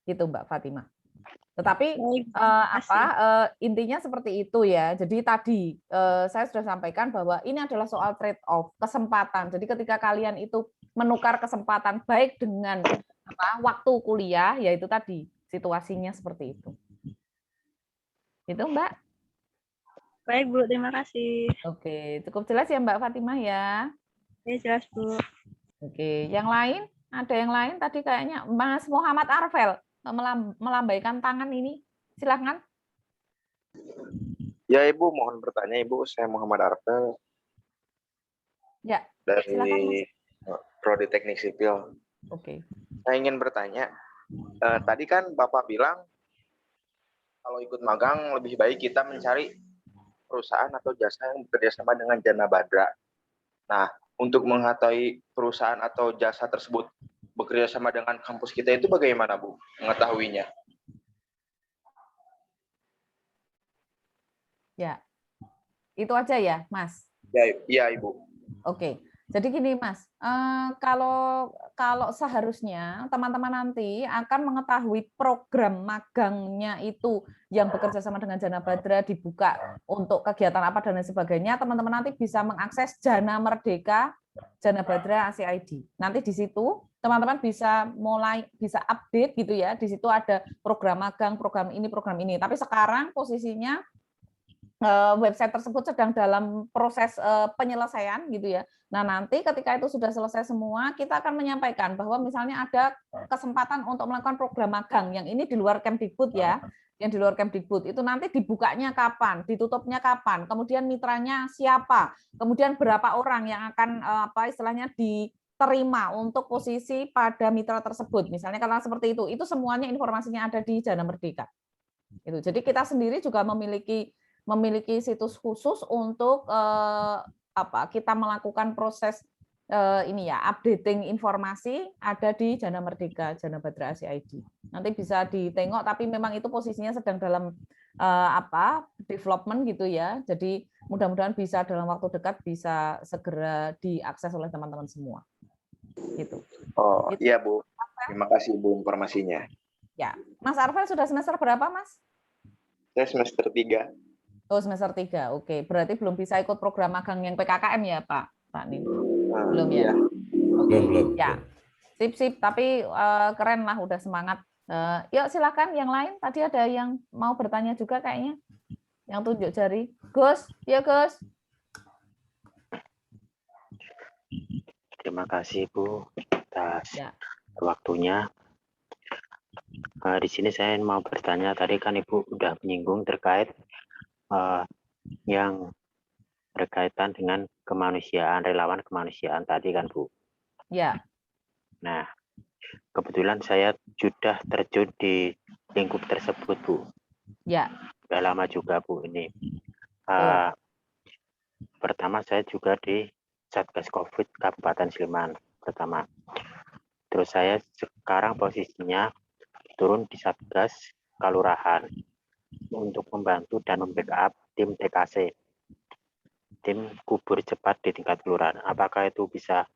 Gitu Mbak Fatimah. Tetapi intinya seperti itu ya. Jadi tadi saya sudah sampaikan bahwa ini adalah soal trade off, kesempatan. Jadi ketika kalian itu menukar kesempatan baik dengan waktu kuliah, yaitu tadi situasinya seperti itu. Itu Mbak. Baik Bu, terima kasih. Oke, cukup jelas ya Mbak Fatimah ya. Ya jelas Bu. Oke, yang lain? Ada yang lain tadi kayaknya Mas Muhammad Arfel melambaikan tangan ini. Silakan. Ya Ibu, mohon bertanya Ibu, saya Muhammad Arfel Ya, dari silakan Mas. Prodi Teknik Sipil. Oke. Saya ingin bertanya, tadi kan Bapak bilang kalau ikut magang lebih baik kita mencari perusahaan atau jasa yang bekerja sama dengan Jana Badra. Nah, untuk mengetahui perusahaan atau jasa tersebut bekerja sama dengan kampus kita itu bagaimana Bu mengetahuinya? Ya, itu aja ya Mas. Ya Ibu. Oke. Jadi gini Mas, kalau seharusnya teman-teman nanti akan mengetahui program magangnya itu yang bekerja sama dengan Jana Badra dibuka untuk kegiatan apa dan lain sebagainya, teman-teman nanti bisa mengakses Jana Merdeka, Jana Badra ACID. Nanti di situ teman-teman bisa bisa update gitu ya. Di situ ada program magang, program ini. Tapi sekarang posisinya website tersebut sedang dalam proses penyelesaian gitu ya. Nah, nanti ketika itu sudah selesai semua, kita akan menyampaikan bahwa misalnya ada kesempatan untuk melakukan program magang yang ini di luar Kemdikbud ya, yang di luar Kemdikbud itu nanti dibukanya kapan, ditutupnya kapan, kemudian mitranya siapa, kemudian berapa orang yang akan istilahnya diterima untuk posisi pada mitra tersebut. Misalnya karena seperti itu semuanya informasinya ada di Jana Merdeka. Itu. Jadi kita sendiri juga memiliki situs khusus untuk kita melakukan proses updating informasi ada di Jana Merdeka, Jana Badra ACID. Nanti bisa ditengok, tapi memang itu posisinya sedang dalam development gitu ya. Jadi mudah-mudahan bisa dalam waktu dekat bisa segera diakses oleh teman-teman semua. Gitu. Oh gitu. Iya Bu, terima kasih Bu informasinya. Ya, Mas Arfel sudah semester berapa Mas? Saya semester 3. Oh, semester 3. Oke, berarti belum bisa ikut program magang yang PKKM ya, Pak Nin? Belum ya? Oke. Belum. Ya. Sip, tapi keren lah, udah semangat. Yuk silakan yang lain. Tadi ada yang mau bertanya juga kayaknya. Yang tunjuk jari. Gus, ya Gus. Terima kasih Bu atas waktunya. Di sini saya mau bertanya, tadi kan Ibu udah menyinggung terkait yang berkaitan dengan kemanusiaan, relawan kemanusiaan tadi kan Bu. Ya. Nah, kebetulan saya sudah terjun di lingkup tersebut Bu. Ya. Sudah lama juga Bu ini. Pertama saya juga di Satgas COVID Kabupaten Sleman pertama. Terus saya sekarang posisinya turun di Satgas Kalurahan untuk membantu dan membackup tim TKC, tim kubur cepat di tingkat kelurahan. Apakah itu bisa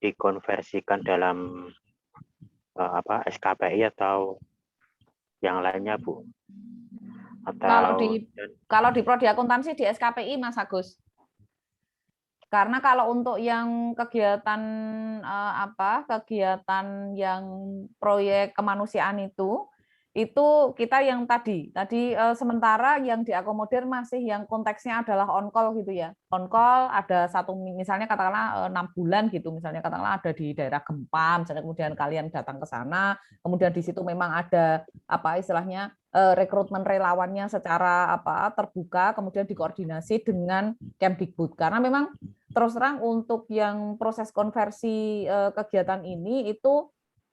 dikonversikan dalam SKPI atau yang lainnya Bu? Atau kalau di prodi akuntansi di SKPI Mas Agus. Karena kalau untuk yang kegiatan kegiatan yang proyek kemanusiaan itu kita yang tadi sementara yang diakomodir masih yang konteksnya adalah on call gitu ya. On call ada misalnya katakanlah 6 bulan gitu, misalnya katakanlah ada di daerah gempa, misalnya kemudian kalian datang ke sana, kemudian di situ memang ada istilahnya rekrutmen relawannya secara terbuka, kemudian dikoordinasi dengan Kemdikbud. Karena memang terus terang untuk yang proses konversi kegiatan ini itu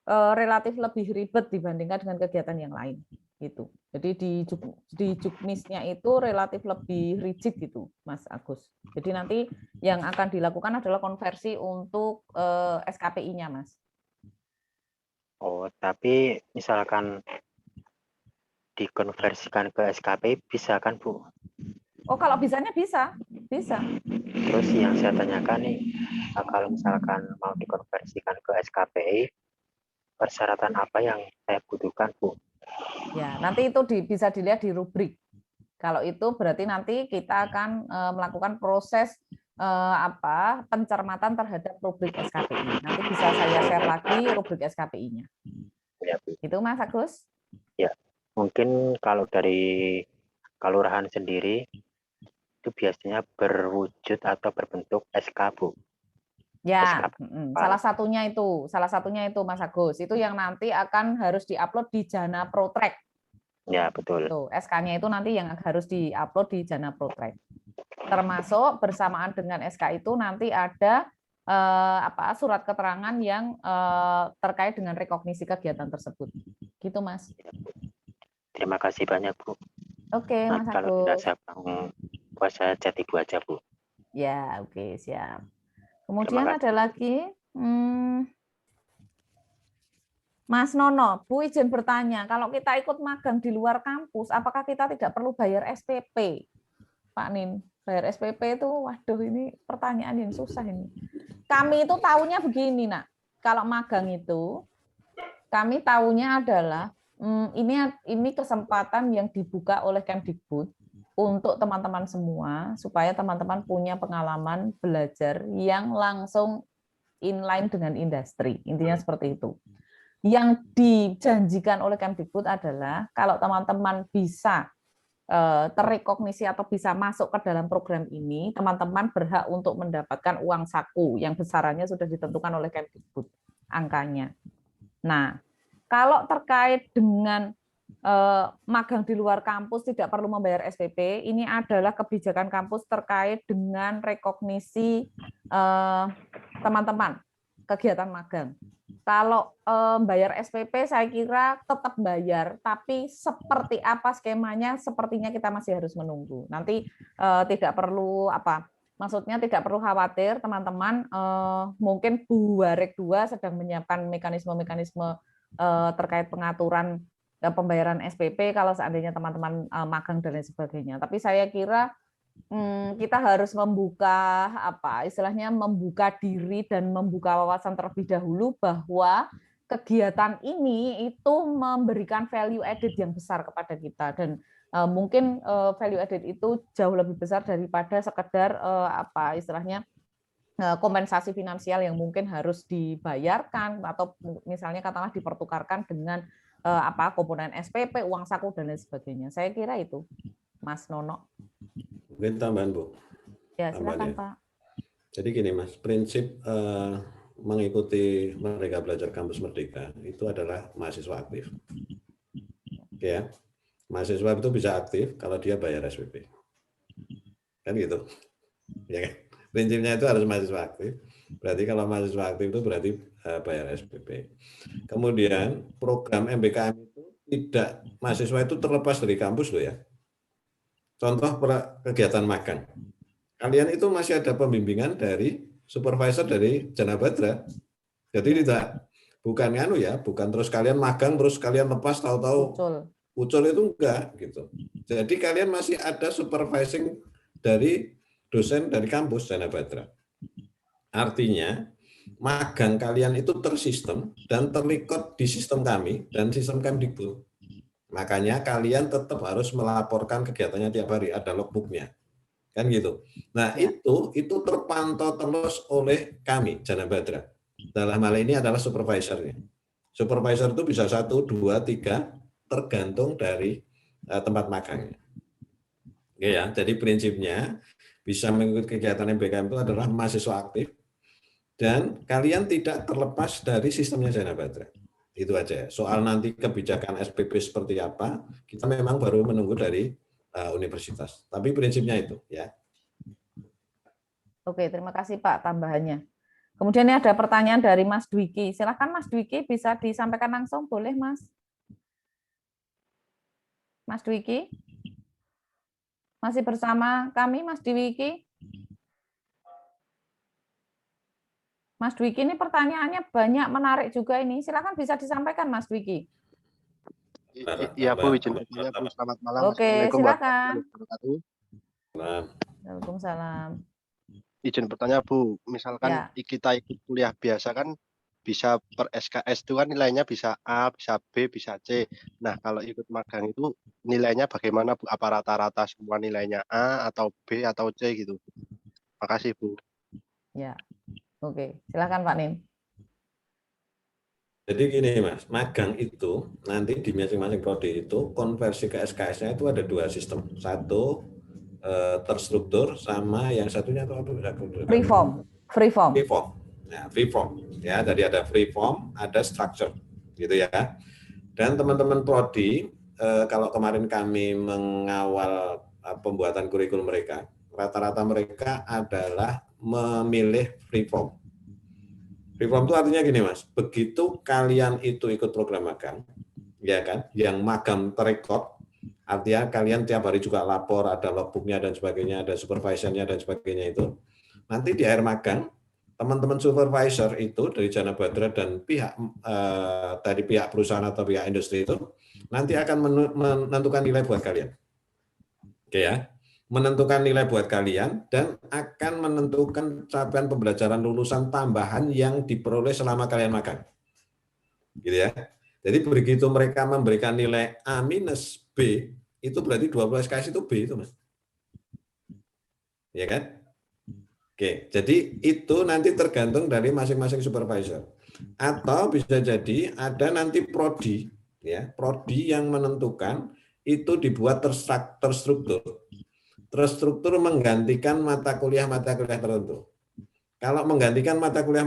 relatif lebih ribet dibandingkan dengan kegiatan yang lain gitu. Jadi di juknisnya itu relatif lebih rigid gitu, Mas Agus. Jadi nanti yang akan dilakukan adalah konversi untuk SKPI-nya, Mas. Oh, tapi misalkan dikonversikan ke SKPI bisa kan, Bu? Oh, kalau bisanya bisa. Terus yang saya tanyakan nih, kalau misalkan mau dikonversikan ke SKPI, persyaratan apa yang saya butuhkan, Bu? Ya, nanti itu bisa dilihat di rubrik. Kalau itu berarti nanti kita akan melakukan proses pencermatan terhadap rubrik SKPI. Nanti bisa saya share lagi rubrik SKPI-nya. Ya, Bu. Itu Mas Agus? Ya, mungkin kalau dari kelurahan sendiri itu biasanya berwujud atau berbentuk SK, Bu. Ya, SK. salah satunya itu Mas Agus. Itu yang nanti akan harus diupload di Jana Protrek. Ya, betul. SK-nya itu nanti yang harus diupload di Jana Protrek. Termasuk bersamaan dengan SK itu nanti ada surat keterangan yang terkait dengan rekognisi kegiatan tersebut. Gitu, Mas. Terima kasih banyak, Bu. Oke, Mas kalau tidak Agus. Sabang puasa chat Ibu aja, Bu. Ya, oke, siap. Kemudian ada lagi, Mas Nono, Bu izin bertanya, kalau kita ikut magang di luar kampus, apakah kita tidak perlu bayar SPP? Pak Nin, bayar SPP itu, waduh ini pertanyaan yang susah ini. Kami itu tahunya begini, Nak. Kalau magang itu, kami tahunya adalah ini kesempatan yang dibuka oleh Kemdikbud untuk teman-teman semua, supaya teman-teman punya pengalaman belajar yang langsung inline dengan industri. Intinya seperti itu. Yang dijanjikan oleh Kemdikbud adalah kalau teman-teman bisa terrekognisi atau bisa masuk ke dalam program ini, teman-teman berhak untuk mendapatkan uang saku yang besarannya sudah ditentukan oleh Kemdikbud angkanya. Nah, kalau terkait dengan magang di luar kampus tidak perlu membayar SPP, ini adalah kebijakan kampus terkait dengan rekognisi teman-teman kegiatan magang. Kalau bayar SPP saya kira tetap bayar, tapi seperti apa skemanya sepertinya kita masih harus menunggu. Nanti tidak perlu maksudnya tidak perlu khawatir teman-teman, mungkin Bu Warek 2 sedang menyiapkan mekanisme-mekanisme terkait pengaturan pembayaran SPP kalau seandainya teman-teman magang dan lain sebagainya. Tapi saya kira kita harus membuka istilahnya membuka diri dan membuka wawasan terlebih dahulu bahwa kegiatan ini itu memberikan value added yang besar kepada kita, dan mungkin value added itu jauh lebih besar daripada sekedar istilahnya kompensasi finansial yang mungkin harus dibayarkan atau misalnya katakanlah dipertukarkan dengan komponen SPP, uang saku dan lain sebagainya. Saya kira itu, Mas Nono. Mungkin tambahan, Bu. Ya, silakan, Pak. Jadi gini, Mas, prinsip mengikuti Merdeka Belajar Kampus Merdeka itu adalah mahasiswa aktif. Ya, mahasiswa itu bisa aktif kalau dia bayar SPP. Kan gitu. Ya kan? Prinsipnya itu harus mahasiswa aktif. Berarti kalau mahasiswa aktif itu berarti bayar SPP. Kemudian program MBKM itu tidak, mahasiswa itu terlepas dari kampus loh ya. Contoh kegiatan magang. Kalian itu masih ada pembimbingan dari supervisor dari Jana Badra. Jadi bukan bukan terus kalian magang terus kalian lepas tahu-tahu ucul itu enggak gitu. Jadi kalian masih ada supervising dari dosen dari kampus Jana Badra. Artinya magang kalian itu tersistem dan terlihat di sistem kami dan sistem Kemdikbud. Makanya kalian tetap harus melaporkan kegiatannya tiap hari, ada logbooknya, kan gitu. Nah itu terpantau terus oleh kami Jana Badra. Dalam hal ini adalah supervisornya. Supervisor itu bisa 1, 2, 3 tergantung dari tempat magangnya. Oke ya, jadi prinsipnya bisa mengikuti kegiatan MBKM itu adalah mahasiswa aktif dan kalian tidak terlepas dari sistemnya Jana Badra. Itu aja. Soal nanti kebijakan SPP seperti apa, kita memang baru menunggu dari universitas. Tapi prinsipnya itu, ya. Oke, terima kasih Pak tambahannya. Kemudian ini ada pertanyaan dari Mas Dwiki. Silakan Mas Dwiki, bisa disampaikan langsung, boleh Mas? Mas Dwiki? Masih bersama kami, Mas Dwiki? Mas Dwiki, ini pertanyaannya banyak, menarik juga ini. Silakan bisa disampaikan, Mas Dwiki. Iya, Bu, izin bertanya, Bu. Selamat malam. Oke, silakan. Waalaikumsalam. Izin bertanya, Bu. Misalkan kita ikut kuliah biasa kan bisa per SKS itu kan nilainya bisa A, bisa B, bisa C. Nah, kalau ikut magang itu nilainya bagaimana, Bu? Apa rata-rata semua nilainya A atau B atau C gitu? Makasih, Bu. Ya. Oke, silakan Pak Nin. Jadi gini Mas, magang itu nanti di masing-masing prodi itu konversi ke SKS-nya itu ada 2 sistem. Satu terstruktur sama yang satunya itu apa? Free form. Free form. Nah, free form. Ya, jadi ada free form, ada structure, gitu ya. Dan teman-teman prodi kalau kemarin kami mengawal pembuatan kurikulum mereka, rata-rata mereka adalah memilih free form. Reform itu artinya gini Mas, begitu kalian itu ikut program magang, ya kan, yang magang terekod, artinya kalian tiap hari juga lapor, ada logbooknya dan sebagainya, ada supervisornya dan sebagainya itu. Nanti di akhir magang, teman-teman supervisor itu dari Jana Badra dan pihak dari pihak perusahaan atau pihak industri itu nanti akan menentukan nilai buat kalian. Oke ya. Menentukan nilai buat kalian dan akan menentukan capaian pembelajaran lulusan tambahan yang diperoleh selama kalian magang. Gitu ya. Jadi begitu mereka memberikan nilai A minus B, itu berarti 20 SKS itu B itu Mas. Ya kan? Oke, jadi itu nanti tergantung dari masing-masing supervisor. Atau bisa jadi ada nanti prodi, ya, prodi yang menentukan itu dibuat terstruktur. Terstruktur menggantikan mata kuliah tertentu. Kalau menggantikan mata kuliah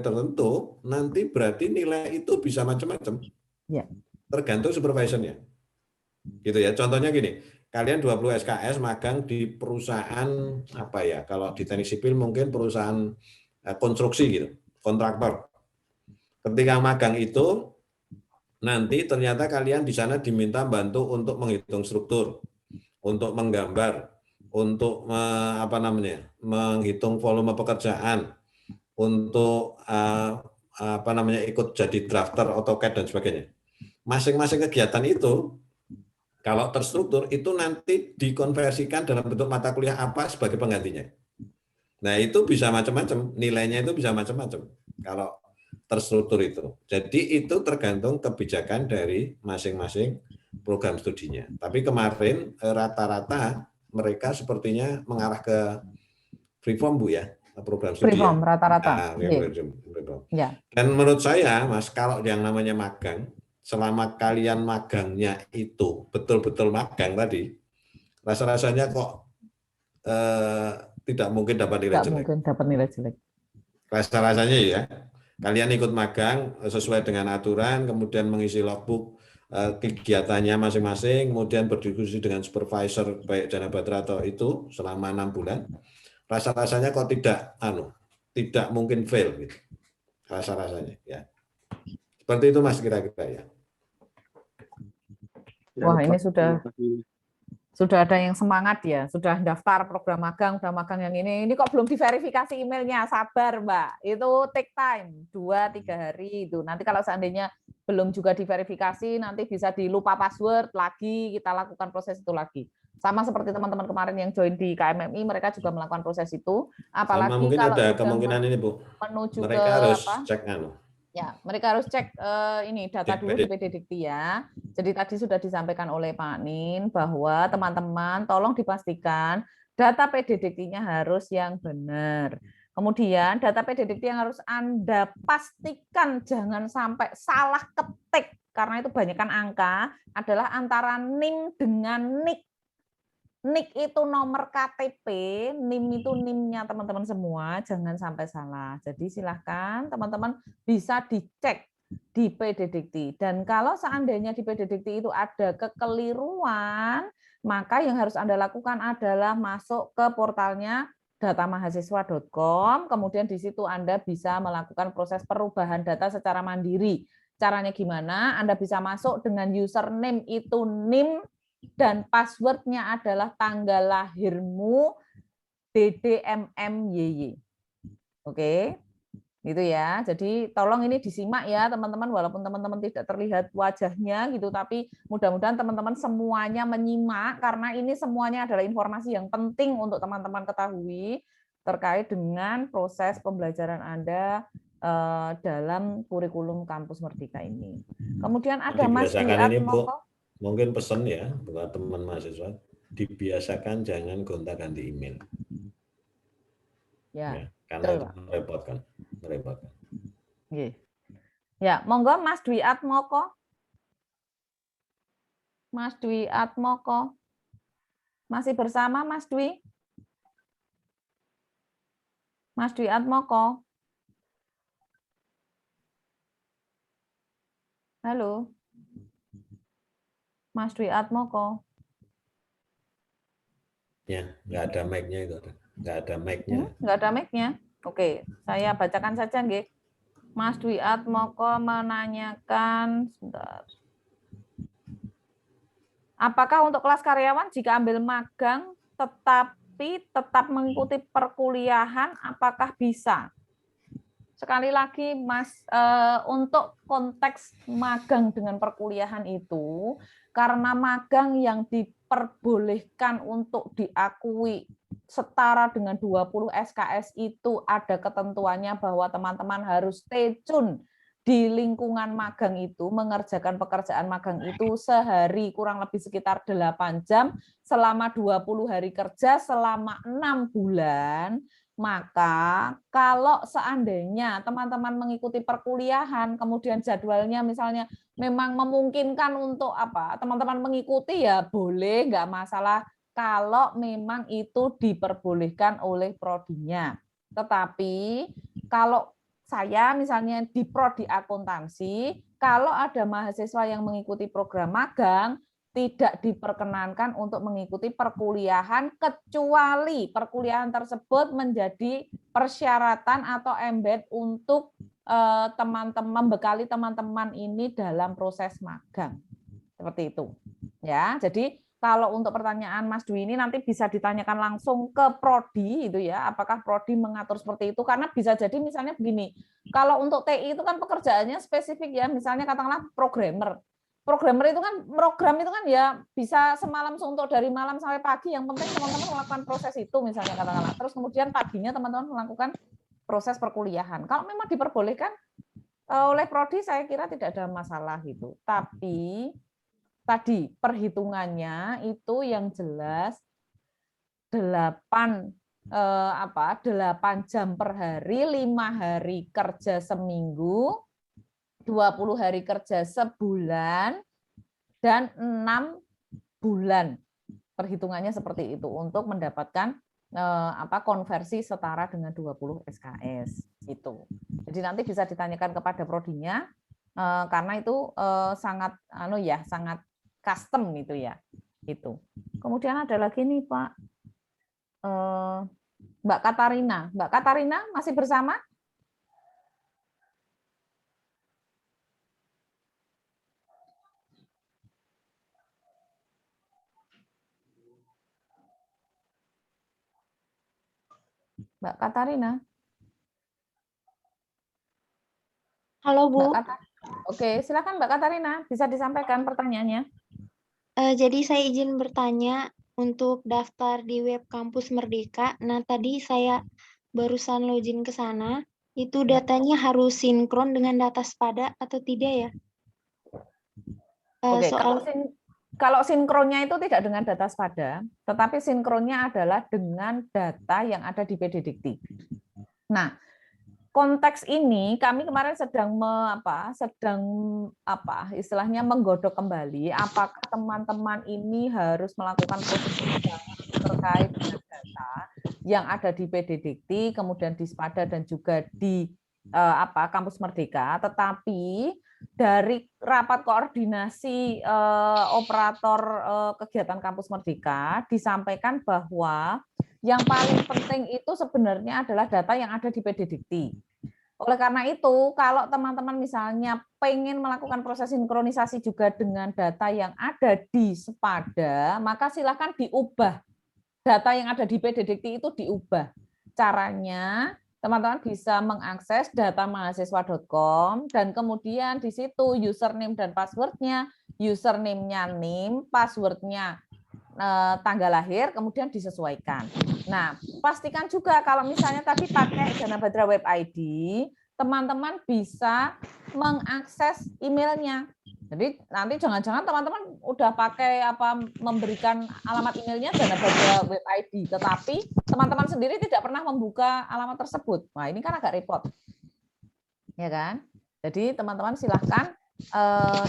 tertentu, nanti berarti nilai itu bisa macam-macam. Ya. Tergantung supervisornya. Gitu ya. Contohnya gini, kalian 20 SKS magang di perusahaan apa ya? Kalau di teknik sipil mungkin perusahaan konstruksi gitu, kontraktor. Ketika magang itu nanti ternyata kalian di sana diminta bantu untuk menghitung struktur, untuk menggambar, untuk menghitung volume pekerjaan, untuk ikut jadi drafter AutoCAD dan sebagainya. Masing-masing kegiatan itu kalau terstruktur itu nanti dikonversikan dalam bentuk mata kuliah apa sebagai penggantinya. Nah itu bisa macam-macam, nilainya itu bisa macam-macam kalau terstruktur itu. Jadi itu tergantung kebijakan dari masing-masing program studinya. Tapi kemarin rata-rata mereka sepertinya mengarah ke freeform Bu ya, program studi. Freeform rata-rata. Ya. Dan menurut saya Mas, kalau yang namanya magang, selama kalian magangnya itu betul-betul magang tadi, rasa-rasanya kok tidak mungkin dapat nilai jelek. Mungkin dapat nilai jelek. Rasa-rasanya ya, kalian ikut magang sesuai dengan aturan, kemudian mengisi logbook kegiatannya masing-masing, kemudian berdiskusi dengan supervisor baik Jana Badra atau itu selama 6 bulan. Rasa-rasanya kok tidak mungkin fail gitu. Rasa-rasanya ya. Seperti itu Mas kira-kira ya. Wah, ini sudah ada yang semangat ya, sudah daftar program magang, udah magang yang ini kok belum diverifikasi emailnya, sabar Mbak, itu take time, 2-3 hari itu, nanti kalau seandainya belum juga diverifikasi, nanti bisa dilupa password lagi, kita lakukan proses itu lagi. Sama seperti teman-teman kemarin yang join di KMMI, mereka juga melakukan proses itu, apalagi mungkin kalau ada kemungkinan ini Bu, menuju mereka harus cek ya, mereka harus cek ini data dulu di PDDikti ya. Jadi tadi sudah disampaikan oleh Pak Nin bahwa teman-teman tolong dipastikan data PDDikti-nya harus yang benar. Kemudian data PDDikti yang harus Anda pastikan jangan sampai salah ketik karena itu banyakkan angka adalah antara NIM dengan NIK. NIK itu nomor KTP, NIM itu NIM-nya teman-teman semua, jangan sampai salah. Jadi silahkan teman-teman bisa dicek di PDDikti. Dan kalau seandainya di PDDikti itu ada kekeliruan, maka yang harus Anda lakukan adalah masuk ke portalnya datamahasiswa.com, kemudian di situ Anda bisa melakukan proses perubahan data secara mandiri. Caranya gimana? Anda bisa masuk dengan username itu NIM, dan passwordnya adalah tanggal lahirmu DDMMYY. Oke, gitu ya. Jadi tolong ini disimak ya teman-teman, walaupun teman-teman tidak terlihat wajahnya gitu, tapi mudah-mudahan teman-teman semuanya menyimak karena ini semuanya adalah informasi yang penting untuk teman-teman ketahui terkait dengan proses pembelajaran Anda dalam kurikulum Kampus Merdeka ini. Kemudian ada Mas Diatmoko. Mungkin pesan ya buat teman mahasiswa, dibiasakan jangan gonta-ganti email. Ya, karena itu merepotkan. Oke. Ya, monggo Mas Dwi Atmoko. Mas Dwi Atmoko. Masih bersama Mas Dwi? Mas Dwi Atmoko. Halo. Mas Dwi Atmoko. Ya, nggak ada mic-nya itu. Nggak ada mic-nya. Nggak ada mic-nya. Oke, saya bacakan saja, nggih. Mas Dwi Atmoko menanyakan, sebentar. Apakah untuk kelas karyawan jika ambil magang tetapi tetap mengikuti perkuliahan, apakah bisa? Sekali lagi, Mas, untuk konteks magang dengan perkuliahan itu, karena magang yang diperbolehkan untuk diakui setara dengan 20 SKS itu ada ketentuannya bahwa teman-teman harus stay tune di lingkungan magang itu, mengerjakan pekerjaan magang itu sehari kurang lebih sekitar 8 jam, selama 20 hari kerja, selama 6 bulan, maka kalau seandainya teman-teman mengikuti perkuliahan, kemudian jadwalnya misalnya memang memungkinkan untuk teman-teman mengikuti, ya boleh, nggak masalah kalau memang itu diperbolehkan oleh prodinya. Tetapi kalau saya misalnya di prodi akuntansi, kalau ada mahasiswa yang mengikuti program magang, tidak diperkenankan untuk mengikuti perkuliahan kecuali perkuliahan tersebut menjadi persyaratan atau embed untuk teman-teman membekali teman-teman ini dalam proses magang. Seperti itu. Ya, jadi kalau untuk pertanyaan Mas Dwi ini nanti bisa ditanyakan langsung ke prodi itu ya, apakah prodi mengatur seperti itu, karena bisa jadi misalnya begini, kalau untuk TI itu kan pekerjaannya spesifik ya, misalnya katakanlah programmer. Programmer itu kan program itu kan ya bisa semalam suntuk dari malam sampai pagi, yang penting teman-teman melakukan proses itu misalnya katakanlah. Terus kemudian paginya teman-teman melakukan proses perkuliahan. Kalau memang diperbolehkan oleh prodi saya kira tidak ada masalah gitu. Tapi tadi perhitungannya itu yang jelas 8 jam per hari, 5 hari kerja seminggu, 20 hari kerja sebulan, dan 6 bulan. Perhitungannya seperti itu untuk mendapatkan konversi setara dengan 20 SKS gitu. Jadi nanti bisa ditanyakan kepada prodinya karena itu sangat sangat custom itu ya. Itu. Kemudian ada lagi nih Pak Mbak Katarina. Mbak Katarina masih bersama? Mbak Katarina. Halo Bu. Oke, silakan Mbak Katarina, bisa disampaikan pertanyaannya. Jadi saya izin bertanya untuk daftar di web Kampus Merdeka. Nah, tadi saya barusan login ke sana, itu datanya harus sinkron dengan data Spada atau tidak ya? Oke, kalau sinkronnya itu tidak dengan data Spada, tetapi sinkronnya adalah dengan data yang ada di PD Dikti. Nah, konteks ini kami kemarin istilahnya menggodok kembali apakah teman-teman ini harus melakukan proses terkait dengan data yang ada di PD Dikti, kemudian di Spada dan juga di Kampus Merdeka, tetapi dari rapat koordinasi operator kegiatan Kampus Merdeka disampaikan bahwa yang paling penting itu sebenarnya adalah data yang ada di PD Dikti. Oleh karena itu, kalau teman-teman misalnya pengen melakukan proses sinkronisasi juga dengan data yang ada di Spada, maka silakan diubah. Data yang ada di PD Dikti itu diubah. Caranya, teman-teman bisa mengakses datamahasiswa.com dan kemudian di situ username dan password-nya, username-nya NIM, password-nya tanggal lahir, kemudian disesuaikan. Nah, pastikan juga kalau misalnya tadi pakai Jana Badra Web ID, teman-teman bisa mengakses emailnya. Jadi nanti jangan-jangan teman-teman udah pakai memberikan alamat emailnya Jana Badra Web ID, tetapi teman-teman sendiri tidak pernah membuka alamat tersebut. Nah, ini kan agak repot. Ya kan? Jadi teman-teman silahkan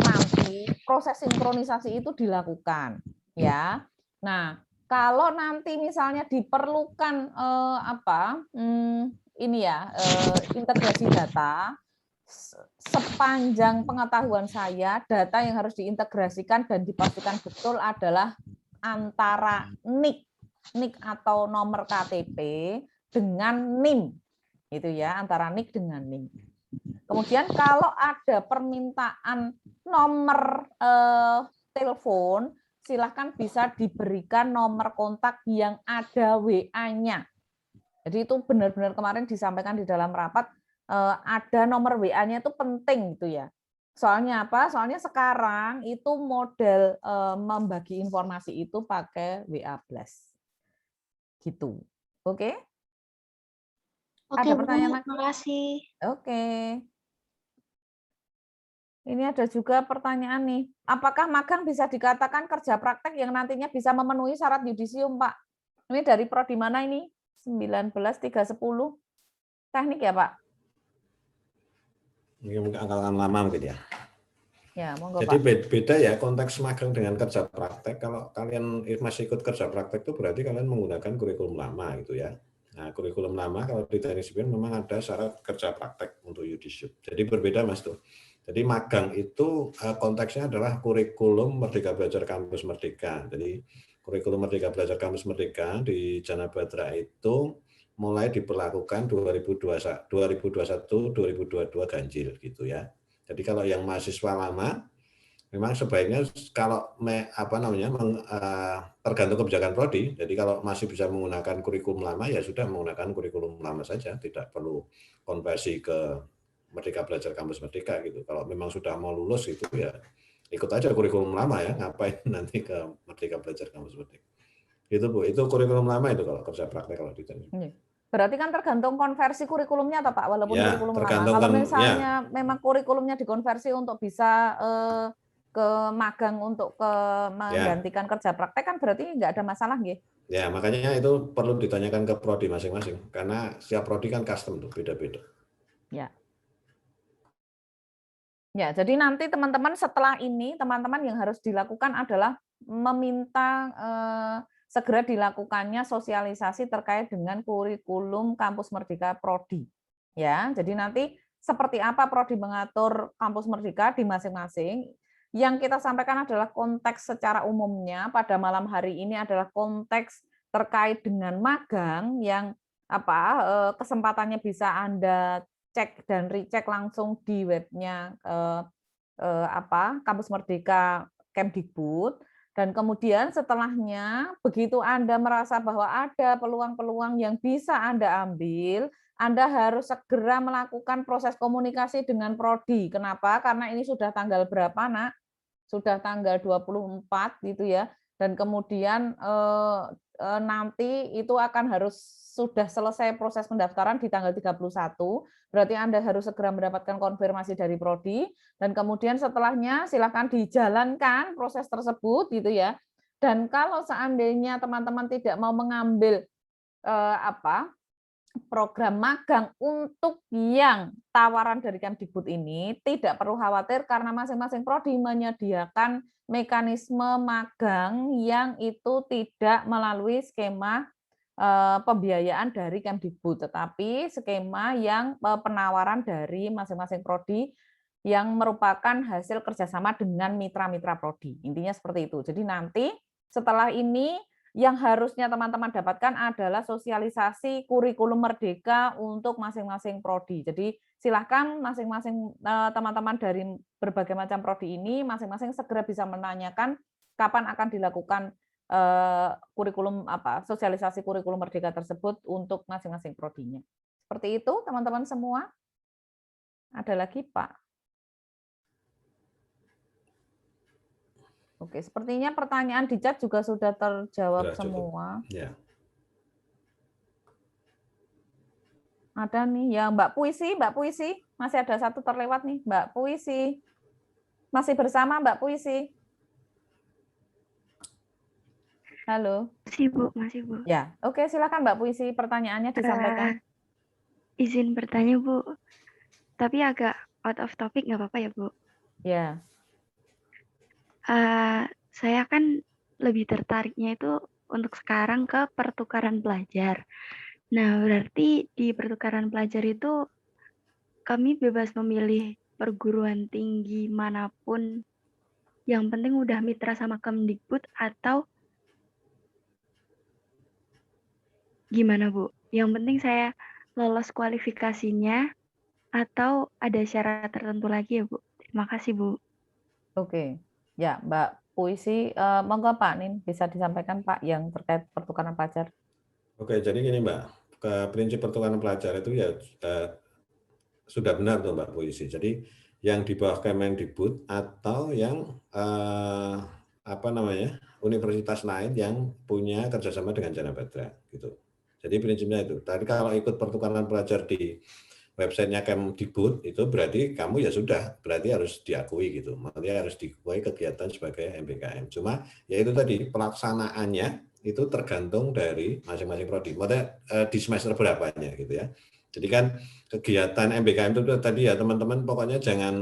nanti proses sinkronisasi itu dilakukan, ya. Nah, kalau nanti misalnya diperlukan ini ya integrasi data, sepanjang pengetahuan saya, data yang harus diintegrasikan dan dipastikan betul adalah antara NIK atau nomor KTP dengan NIM, itu ya, antara NIK dengan NIM. Kemudian kalau ada permintaan nomor telepon, silahkan bisa diberikan nomor kontak yang ada WA-nya. Jadi itu benar-benar kemarin disampaikan di dalam rapat, ada nomor WA-nya itu penting gitu ya. Soalnya apa? Soalnya sekarang itu model membagi informasi itu pakai WA Blast. Gitu. Oke? Oke, Ada pertanyaan lagi? terima kasih. Oke. Ini ada juga pertanyaan nih. Apakah magang bisa dikatakan kerja praktek yang nantinya bisa memenuhi syarat yudisium, Pak? Ini dari prodi mana ini? 19310. Teknik ya, Pak? Mungkin angkatan lama mungkin ya. Ya, monggo, Jadi Pak. beda ya konteks magang dengan kerja praktek. Kalau kalian masih ikut kerja praktek itu berarti kalian menggunakan kurikulum lama gitu ya. Nah, kurikulum lama kalau di teknik sipil memang ada syarat kerja praktek untuk yudisium. Jadi berbeda Mas tuh. Jadi magang itu konteksnya adalah kurikulum Merdeka Belajar Kampus Merdeka. Jadi kurikulum Merdeka Belajar Kampus Merdeka di Jana Badra itu mulai diberlakukan 2021-2022 ganjil gitu ya. Jadi kalau yang mahasiswa lama memang sebaiknya kalau tergantung kebijakan prodi. Jadi kalau masih bisa menggunakan kurikulum lama ya sudah menggunakan kurikulum lama saja, tidak perlu konversi ke Merdeka Belajar Kampus Merdeka gitu. Kalau memang sudah mau lulus itu ya ikut aja kurikulum lama ya, ngapain nanti ke Merdeka Belajar Kampus Merdeka. Itu Bu, itu kurikulum lama itu kalau kerja praktek kalau di teknik. Berarti kan tergantung konversi kurikulumnya atau Pak, walaupun ya, kurikulum lama. Kalau misalnya ya. memang kurikulumnya dikonversi untuk bisa ke magang untuk menggantikan kerja praktek kan berarti nggak ada masalah nggih. Ya, makanya itu perlu ditanyakan ke prodi masing-masing karena setiap prodi kan custom tuh, beda-beda. Ya. Ya, jadi nanti teman-teman setelah ini teman-teman yang harus dilakukan adalah meminta segera dilakukannya sosialisasi terkait dengan kurikulum Kampus Merdeka Prodi. Ya, jadi nanti seperti apa Prodi mengatur Kampus Merdeka di masing-masing. Yang kita sampaikan adalah konteks secara umumnya pada malam hari ini adalah konteks terkait dengan magang yang kesempatannya bisa Anda cek dan recheck langsung di webnya Kampus Merdeka Kemdikbud. Dan kemudian setelahnya, begitu Anda merasa bahwa ada peluang-peluang yang bisa Anda ambil, Anda harus segera melakukan proses komunikasi dengan prodi. Kenapa? Karena ini sudah tanggal berapa, Nak? Sudah tanggal 24 gitu ya. Dan kemudian nanti itu akan harus sudah selesai proses pendaftaran di tanggal 31. Berarti Anda harus segera mendapatkan konfirmasi dari prodi. Dan kemudian setelahnya silakan dijalankan proses tersebut gitu ya. Dan kalau seandainya teman-teman tidak mau mengambil program magang untuk yang tawaran dari Kemdikbud ini, tidak perlu khawatir karena masing-masing prodi menyediakan mekanisme magang yang itu tidak melalui skema pembiayaan dari Kemdikbud, tetapi skema yang penawaran dari masing-masing prodi yang merupakan hasil kerjasama dengan mitra-mitra prodi. Intinya seperti itu. Jadi nanti setelah ini yang harusnya teman-teman dapatkan adalah sosialisasi kurikulum merdeka untuk masing-masing prodi. Jadi silahkan masing-masing teman-teman dari berbagai macam prodi ini masing-masing segera bisa menanyakan kapan akan dilakukan kurikulum sosialisasi kurikulum merdeka tersebut untuk masing-masing prodinya. Seperti itu teman-teman semua. Ada lagi Pak? Oke, sepertinya pertanyaan di chat juga sudah terjawab semua. Ya. Ada nih, ya Mbak Puisi, masih ada satu terlewat nih, Mbak Puisi. Masih bersama Mbak Puisi? Halo. Masih Bu. Ya, oke silakan Mbak Puisi, pertanyaannya disampaikan. Izin bertanya Bu, tapi agak out of topic nggak apa-apa ya, Bu? Ya. Saya kan lebih tertariknya itu untuk sekarang ke pertukaran pelajar. Nah, berarti di pertukaran pelajar itu kami bebas memilih perguruan tinggi manapun, yang penting udah mitra sama Kemdikbud atau gimana, Bu? Yang penting saya lolos kualifikasinya atau ada syarat tertentu lagi ya, Bu? Terima kasih, Bu. Oke. Ya, Mbak Puisi, monggo Pak Nin bisa disampaikan Pak yang terkait pertukaran pelajar. Oke, jadi gini Mbak, ke prinsip pertukaran pelajar itu ya sudah benar tuh Mbak Puisi. Jadi yang di bawah Kemendikbud atau yang universitas lain yang punya kerjasama dengan Jana Badra gitu. Jadi prinsipnya itu. Tadi kalau ikut pertukaran pelajar di websitenya Kemdikbud itu berarti kamu ya sudah, berarti harus diakui gitu. Maksudnya harus diakui kegiatan sebagai MBKM. Cuma ya itu tadi pelaksanaannya itu tergantung dari masing-masing prodi. Maksudnya di semester berapanya gitu ya. Jadi kan kegiatan MBKM itu tadi ya teman-teman pokoknya jangan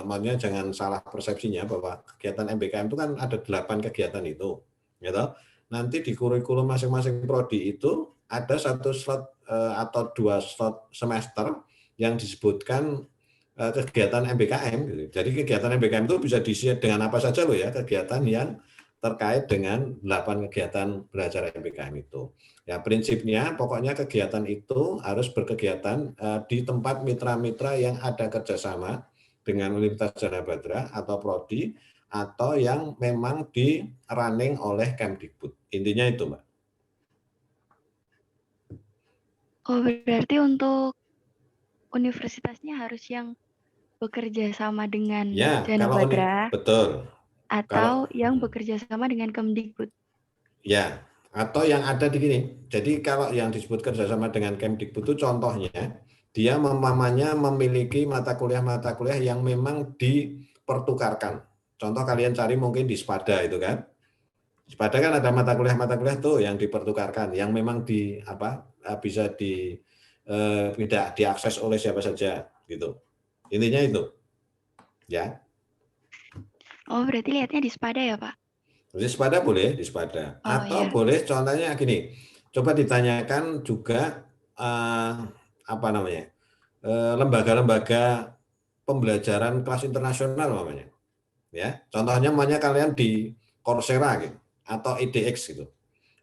maksudnya jangan salah persepsinya bahwa kegiatan MBKM itu kan ada 8 kegiatan itu, gitu. Nanti di kurikulum masing-masing prodi itu ada 1 slot atau 2 slot semester yang disebutkan kegiatan MBKM. Gitu. Jadi kegiatan MBKM itu bisa diisi dengan apa saja loh ya, kegiatan yang terkait dengan 8 kegiatan belajar MBKM itu. Ya prinsipnya pokoknya kegiatan itu harus berkegiatan di tempat mitra-mitra yang ada kerjasama dengan Universitas Jana Badra atau prodi atau yang memang di running oleh Kemdikbud. Intinya itu, Mbak. Oh, berarti untuk universitasnya harus yang bekerja sama dengan Ya, Jana kalau Badra, betul. atau yang bekerja sama dengan Kemdikbud. Ya, atau yang ada di gini. Jadi kalau yang disebut kerjasama dengan Kemdikbud itu contohnya dia memiliki mata kuliah yang memang dipertukarkan. Contoh kalian cari mungkin di Spada itu kan. Spada kan ada mata kuliah tuh yang dipertukarkan, yang memang bisa tidak diakses oleh siapa saja gitu. Intinya itu. Ya. Oh, berarti lihatnya di Spada ya, Pak? Di Spada boleh, di Spada. Atau iya. boleh contohnya gini. Coba ditanyakan juga lembaga-lembaga pembelajaran kelas internasional namanya. Ya, contohnya kalian di Coursera gitu atau edX gitu.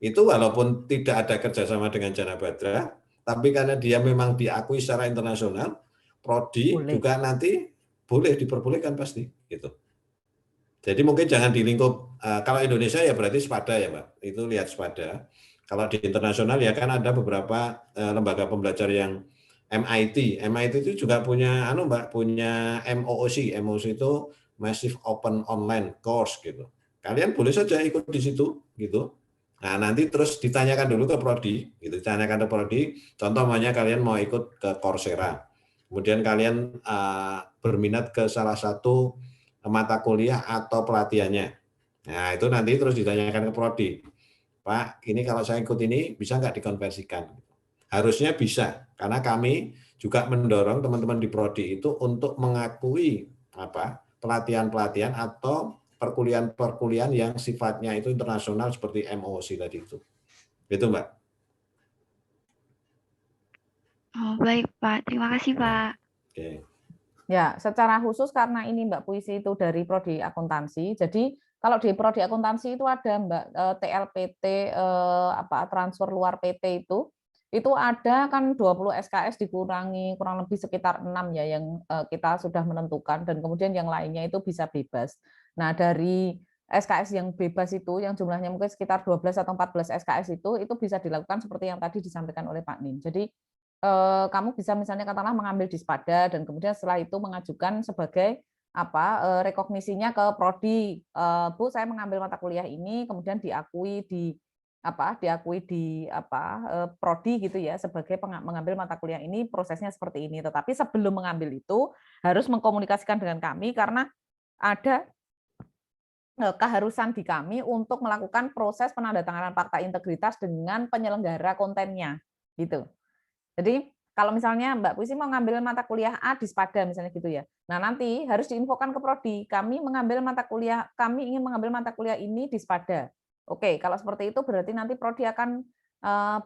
Itu walaupun tidak ada kerjasama dengan Jana Badra, tapi karena dia memang diakui secara internasional, prodi juga nanti boleh diperbolehkan pasti gitu. Jadi mungkin jangan di lingkup kalau Indonesia ya berarti Spada ya Mbak. Itu lihat Spada. Kalau di internasional ya kan ada beberapa lembaga pembelajar yang MIT. MIT itu juga punya Mbak, punya MOOC. MOOC itu Massive Open Online Course gitu. Kalian boleh saja ikut di situ gitu. Nah, nanti terus ditanyakan dulu ke prodi, gitu. Ditanyakan ke prodi, contoh kalian mau ikut ke Coursera. Kemudian kalian berminat ke salah satu mata kuliah atau pelatihannya. Nah, itu nanti terus ditanyakan ke prodi. Pak, ini kalau saya ikut ini bisa nggak dikonversikan? Harusnya bisa, karena kami juga mendorong teman-teman di prodi itu untuk mengakui pelatihan-pelatihan atau perkuliahan-perkuliahan yang sifatnya itu internasional seperti MOOC tadi itu. Itu, Mbak. Oh, baik, Pak. Terima kasih, Pak. Oke. Ya, secara khusus karena ini Mbak Puisi itu dari prodi akuntansi. Jadi kalau di prodi akuntansi itu ada Mbak TLPT transfer luar PT itu ada kan 20 SKS dikurangi kurang lebih sekitar 6 ya yang kita sudah menentukan dan kemudian yang lainnya itu bisa bebas. Nah, dari SKS yang bebas itu yang jumlahnya mungkin sekitar 12 atau 14 SKS itu bisa dilakukan seperti yang tadi disampaikan oleh Pak Nin. Jadi kamu bisa misalnya katakanlah mengambil di Spada dan kemudian setelah itu mengajukan sebagai rekognisinya ke prodi. Bu, saya mengambil mata kuliah ini kemudian diakui di prodi gitu ya sebagai mengambil mata kuliah ini prosesnya seperti ini. Tetapi sebelum mengambil itu harus mengkomunikasikan dengan kami karena ada keharusan di kami untuk melakukan proses penandatanganan fakta integritas dengan penyelenggara kontennya gitu. Jadi Kalau misalnya Mbak Puisi mau ngambil mata kuliah A di Spada misalnya gitu ya. Nah, nanti harus diinfokan ke prodi, kami ingin mengambil mata kuliah ini di Spada. Oke, kalau seperti itu berarti nanti prodi akan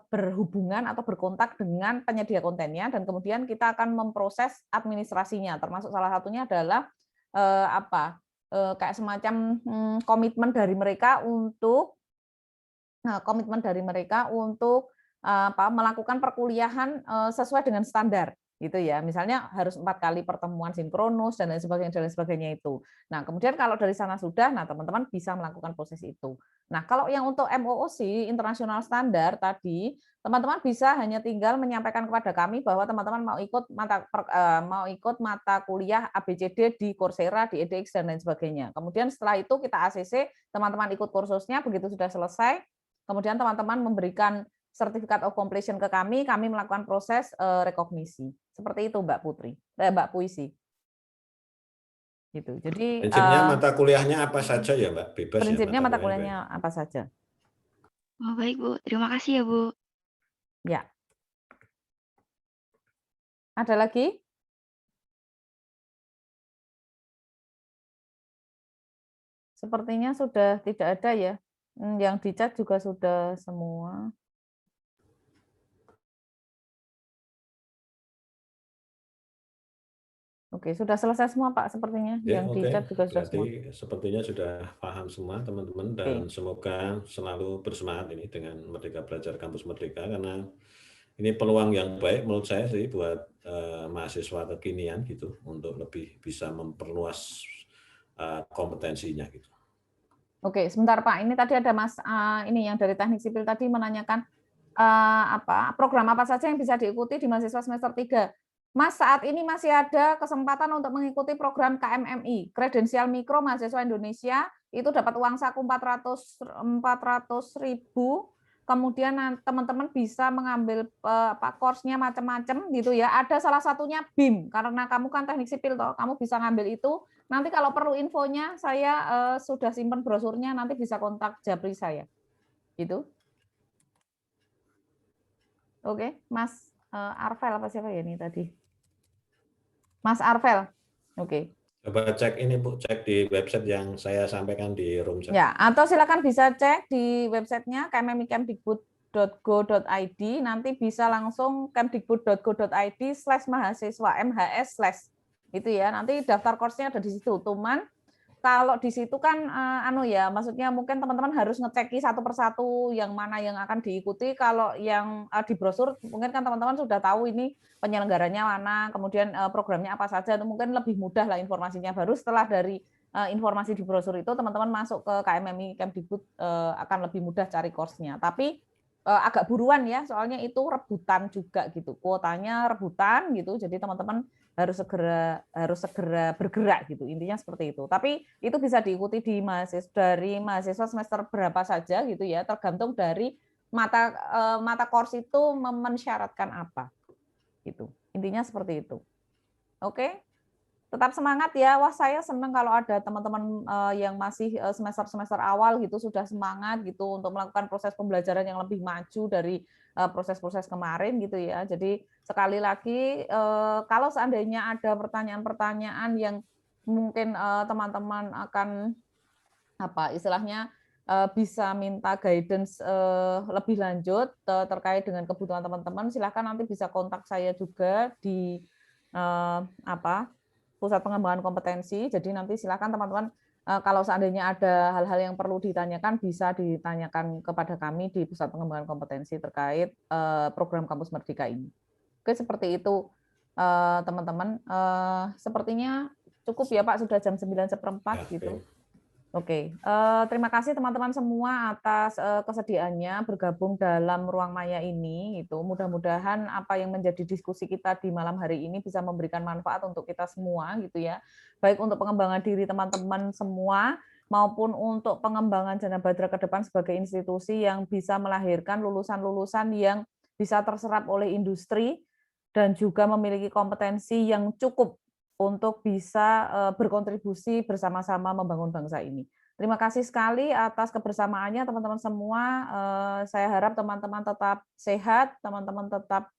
berhubungan atau berkontak dengan penyedia kontennya, dan kemudian kita akan memproses administrasinya, termasuk salah satunya adalah kayak semacam komitmen dari mereka untuk melakukan perkuliahan sesuai dengan standar gitu ya. Misalnya harus 4 kali pertemuan sinkronus dan lain sebagainya itu. Nah, kemudian kalau dari sana sudah, nah teman-teman bisa melakukan proses itu. Nah, kalau yang untuk MOOC internasional standar tadi, teman-teman bisa hanya tinggal menyampaikan kepada kami bahwa teman-teman mau ikut mata kuliah ABCD di Coursera, di edX dan lain sebagainya. Kemudian setelah itu kita ACC, teman-teman ikut kursusnya, begitu sudah selesai, kemudian teman-teman memberikan sertifikat of completion ke kami melakukan proses rekognisi. Seperti itu Mbak Puisi. Gitu. Jadi prinsipnya mata kuliahnya apa saja ya Mbak? Bebas prinsipnya ya mata kuliahnya apa saja. Oh, baik Bu, terima kasih ya Bu. Ya. Ada lagi? Sepertinya sudah tidak ada ya. Yang di chat juga sudah semua. Oke, sudah selesai semua Pak sepertinya. Ya, Yang di chat juga sudah semua. Sepertinya sudah paham semua teman-teman, dan semoga selalu bersemangat ini dengan Merdeka Belajar Kampus Merdeka, karena ini peluang yang baik menurut saya sih buat mahasiswa kekinian gitu, untuk lebih bisa memperluas kompetensinya gitu. Oke, sebentar Pak. Ini tadi ada Mas ini yang dari Teknik Sipil tadi menanyakan program apa saja yang bisa diikuti di mahasiswa semester 3. Mas, saat ini masih ada kesempatan untuk mengikuti program KMMI, Kredensial Mikro Mahasiswa Indonesia, itu dapat uang saku 400.000, kemudian teman-teman bisa mengambil course-nya macam-macam gitu ya. Ada salah satunya BIM, karena kamu kan teknik sipil toh, kamu bisa ngambil itu. Nanti kalau perlu infonya, saya sudah simpan brosurnya, nanti bisa kontak Japri saya. Gitu. Oke, Mas Arvel apa siapa ya ini tadi? Mas Arvel, oke. Coba cek ini Bu, cek di website yang saya sampaikan di room chat. Ya, atau silakan bisa cek di websitenya kmmikemdikbud.go.id, nanti bisa langsung kemdikbud.go.id/mahasiswa MHS/ itu ya, nanti daftar course-nya ada di situ. Cuman kalau di situ kan maksudnya mungkin teman-teman harus ngeceki satu persatu yang mana yang akan diikuti. Kalau yang di brosur mungkin kan teman-teman sudah tahu ini penyelenggaranya mana, kemudian programnya apa saja, itu mungkin lebih mudah lah informasinya. Baru setelah dari informasi di brosur itu teman-teman masuk ke KMMI Kemdikbud akan lebih mudah cari course-nya. Tapi agak buruan ya, soalnya itu rebutan juga gitu, kuotanya rebutan gitu, jadi teman-teman harus segera bergerak gitu, intinya seperti itu. Tapi itu bisa diikuti dari mahasiswa semester berapa saja gitu ya, tergantung dari mata course itu mensyaratkan apa gitu, intinya seperti itu. Oke, tetap semangat ya. Wah, saya senang kalau ada teman-teman yang masih semester awal gitu sudah semangat gitu untuk melakukan proses pembelajaran yang lebih maju dari proses-proses kemarin gitu ya. Jadi sekali lagi kalau seandainya ada pertanyaan-pertanyaan yang mungkin teman-teman akan istilahnya bisa minta guidance lebih lanjut terkait dengan kebutuhan teman-teman, silakan nanti bisa kontak saya juga di Pusat Pengembangan Kompetensi. Jadi nanti silakan teman-teman kalau seandainya ada hal-hal yang perlu ditanyakan, bisa ditanyakan kepada kami di Pusat Pengembangan Kompetensi terkait program Kampus Merdeka ini. Oke, seperti itu teman-teman. Sepertinya cukup ya Pak, sudah jam 9:04 gitu. Oke, terima kasih teman-teman semua atas kesediaannya bergabung dalam Ruang Maya ini. Itu mudah-mudahan apa yang menjadi diskusi kita di malam hari ini bisa memberikan manfaat untuk kita semua gitu ya. Baik untuk pengembangan diri teman-teman semua maupun untuk pengembangan Jana Badra ke depan sebagai institusi yang bisa melahirkan lulusan-lulusan yang bisa terserap oleh industri dan juga memiliki kompetensi yang cukup untuk bisa berkontribusi bersama-sama membangun bangsa ini. Terima kasih sekali atas kebersamaannya teman-teman semua. Saya harap teman-teman tetap sehat, teman-teman tetap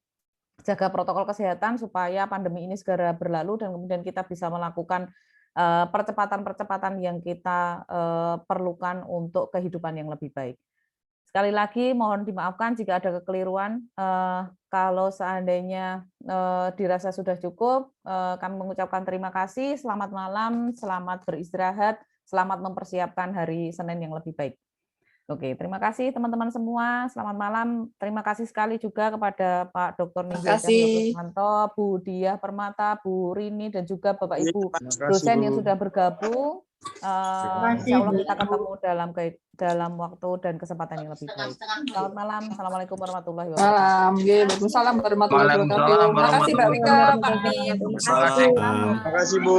jaga protokol kesehatan supaya pandemi ini segera berlalu dan kemudian kita bisa melakukan percepatan-percepatan yang kita perlukan untuk kehidupan yang lebih baik. Sekali lagi mohon dimaafkan jika ada kekeliruan. Kalau seandainya dirasa sudah cukup, kami mengucapkan terima kasih. Selamat malam, selamat beristirahat, selamat mempersiapkan hari Senin yang lebih baik. Oke, terima kasih teman-teman semua. Selamat malam. Terima kasih sekali juga kepada Pak Dr. Ningtyas Cahyokusmanto, Bu Diah Permata, Bu Rini, dan juga Bapak Ibu dosen yang sudah bergabung. Insya Allah kita ketemu dalam waktu dan kesempatan yang lebih baik. Selamat malam. Assalamualaikum warahmatullahi wabarakatuh. Waalaikumsalam warahmatullahi wabarakatuh. Terima kasih Mbak Wika, Pak Nip. Terima kasih Bu.